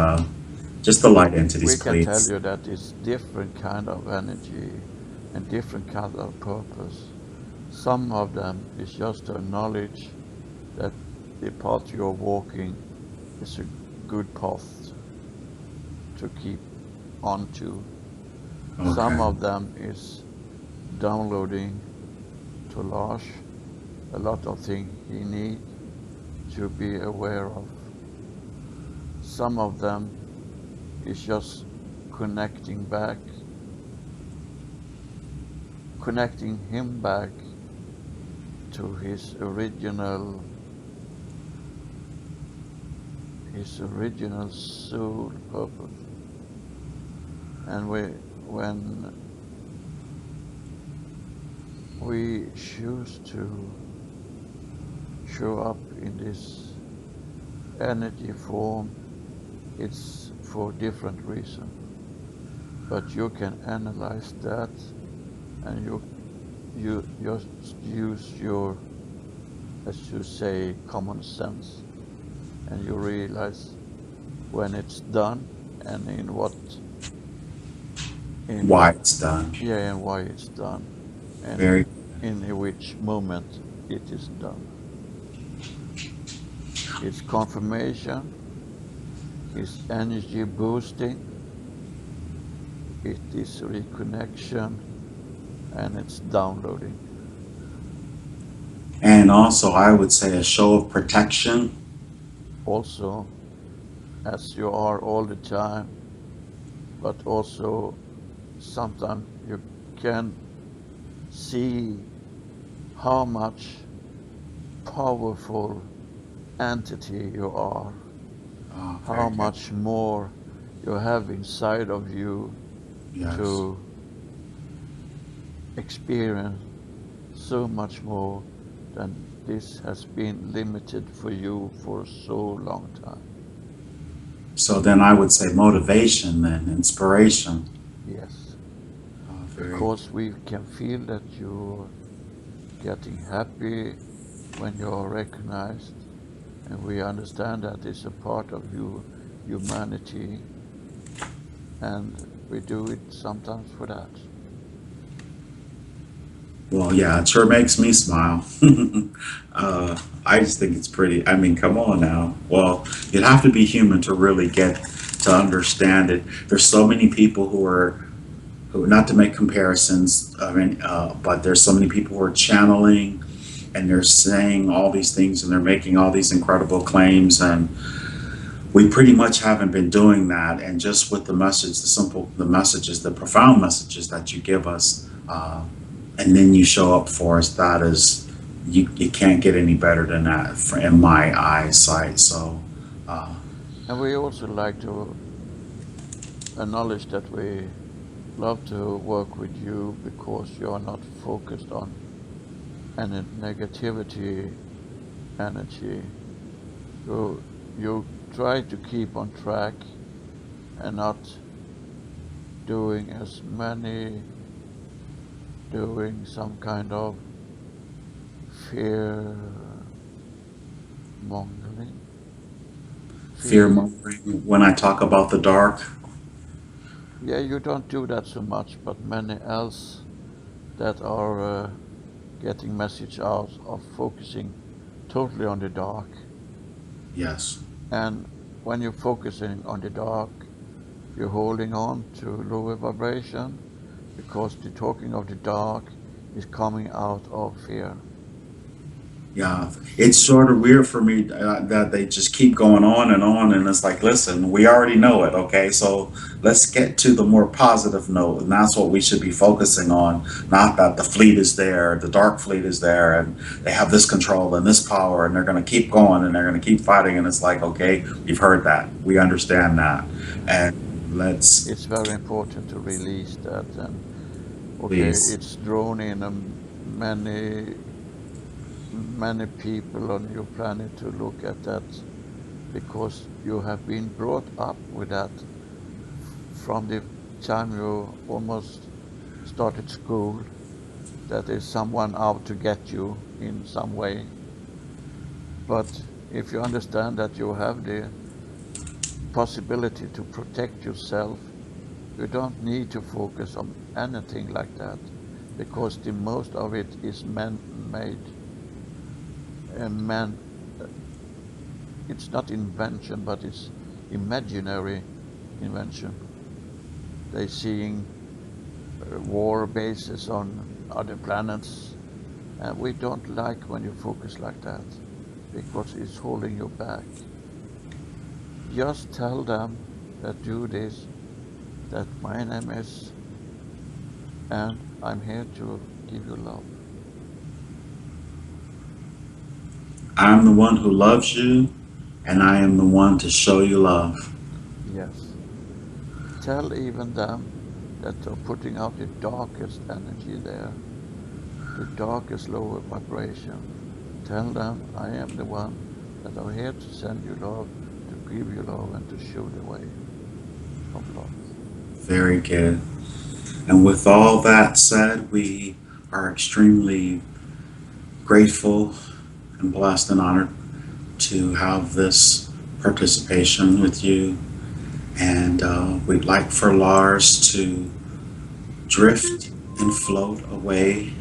Speaker 1: just the light entities,
Speaker 2: We can tell
Speaker 1: please.
Speaker 2: you that it's different kind of energy and different kind of purpose. Some of them is just to acknowledge that the path you're walking is a good path to keep on to. Some
Speaker 1: Okay.
Speaker 2: of them is downloading to Lars a lot of things he needs to be aware of. Some of them is just connecting back, connecting him back to his original soul purpose. And when we choose to show up in this energy form, it's for different reason. but you can analyze that, and you just use your, as you say, common sense, and you realize when it's done and in what, in
Speaker 1: Why
Speaker 2: what,
Speaker 1: it's done.
Speaker 2: yeah, and why it's done, and
Speaker 1: Very.
Speaker 2: in which moment it is done. It's confirmation, it's energy boosting, it is reconnection, and it's downloading.
Speaker 1: And also, I would say a show of protection.
Speaker 2: Also, as you are all the time, but also sometimes you can see how much powerful entity you are,
Speaker 1: Oh,
Speaker 2: how
Speaker 1: very good.
Speaker 2: much more you have inside of you
Speaker 1: Yes.
Speaker 2: to experience so much more than this has been limited for you for so long time.
Speaker 1: So then I would say motivation, then inspiration.
Speaker 2: Yes,
Speaker 1: Oh, very good.
Speaker 2: because we can feel that you're getting happy when you're recognized, and we understand that it's a part of you humanity, and we do it sometimes for that.
Speaker 1: Well, yeah, it sure makes me smile. I just think it's pretty. I mean, come on now. Well, you'd have to be human to really get to understand it. There's so many people who, not to make comparisons, I mean, but there's so many people who are channeling and they're saying all these things and they're making all these incredible claims. And we pretty much haven't been doing that. And just with the message, the messages, the profound messages that you give us, and then you show up for us, that is, you can't get any better than that in my eyesight. So, uh,
Speaker 2: And we also like to acknowledge that we love to work with you because you are not focused on any negativity energy. You try to keep on track and not doing as many, doing some kind of fear mongering.
Speaker 1: fear
Speaker 2: Fear.
Speaker 1: mongering when I talk about the dark.
Speaker 2: Yeah, you don't do that so much, but many else that are getting message out of focusing totally on the dark.
Speaker 1: Yes.
Speaker 2: And when you're focusing on the dark, you're holding on to lower vibration because the talking of the dark is coming out of fear.
Speaker 1: Yeah, it's sort of weird for me that they just keep going on, and it's like, listen, we already know it, okay? So let's get to the more positive note, and that's what we should be focusing on. Not that the fleet is there, the dark fleet is there, and they have this control and this power, and they're going to keep going and they're going to keep fighting. And it's like, okay, we've heard that, we understand that, and let's
Speaker 2: It's very important to release that. And okay,
Speaker 1: please.
Speaker 2: it's drawn in many, many people on your planet to look at that because you have been brought up with that from the time you almost started school, that there's someone out to get you in some way. But if you understand that you have the possibility to protect yourself, you don't need to focus on anything like that because the most of it is man-made and man. It's not invention, but it's imaginary invention. They're seeing war bases on other planets, and we don't like when you focus like that because it's holding you back. Just tell them that do this, that my name is, and I'm here to give you love.
Speaker 1: I'm the one who loves you, and I am the one to show you love.
Speaker 2: Yes. Tell even them that are putting out the darkest energy there, the darkest lower vibration. Tell them I am the one that are here to send you love, to give you love, and to show the way of love.
Speaker 1: Very good. And with all that said, we are extremely grateful and blessed and honored to have this participation with you. And we'd like for Lars to drift and float away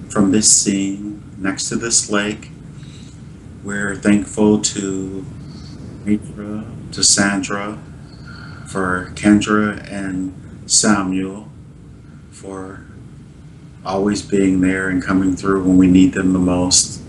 Speaker 1: from this scene next to this lake. We're thankful to Mitra, to Sandra, for Kendra and Samuel, for always being there and coming through when we need them the most.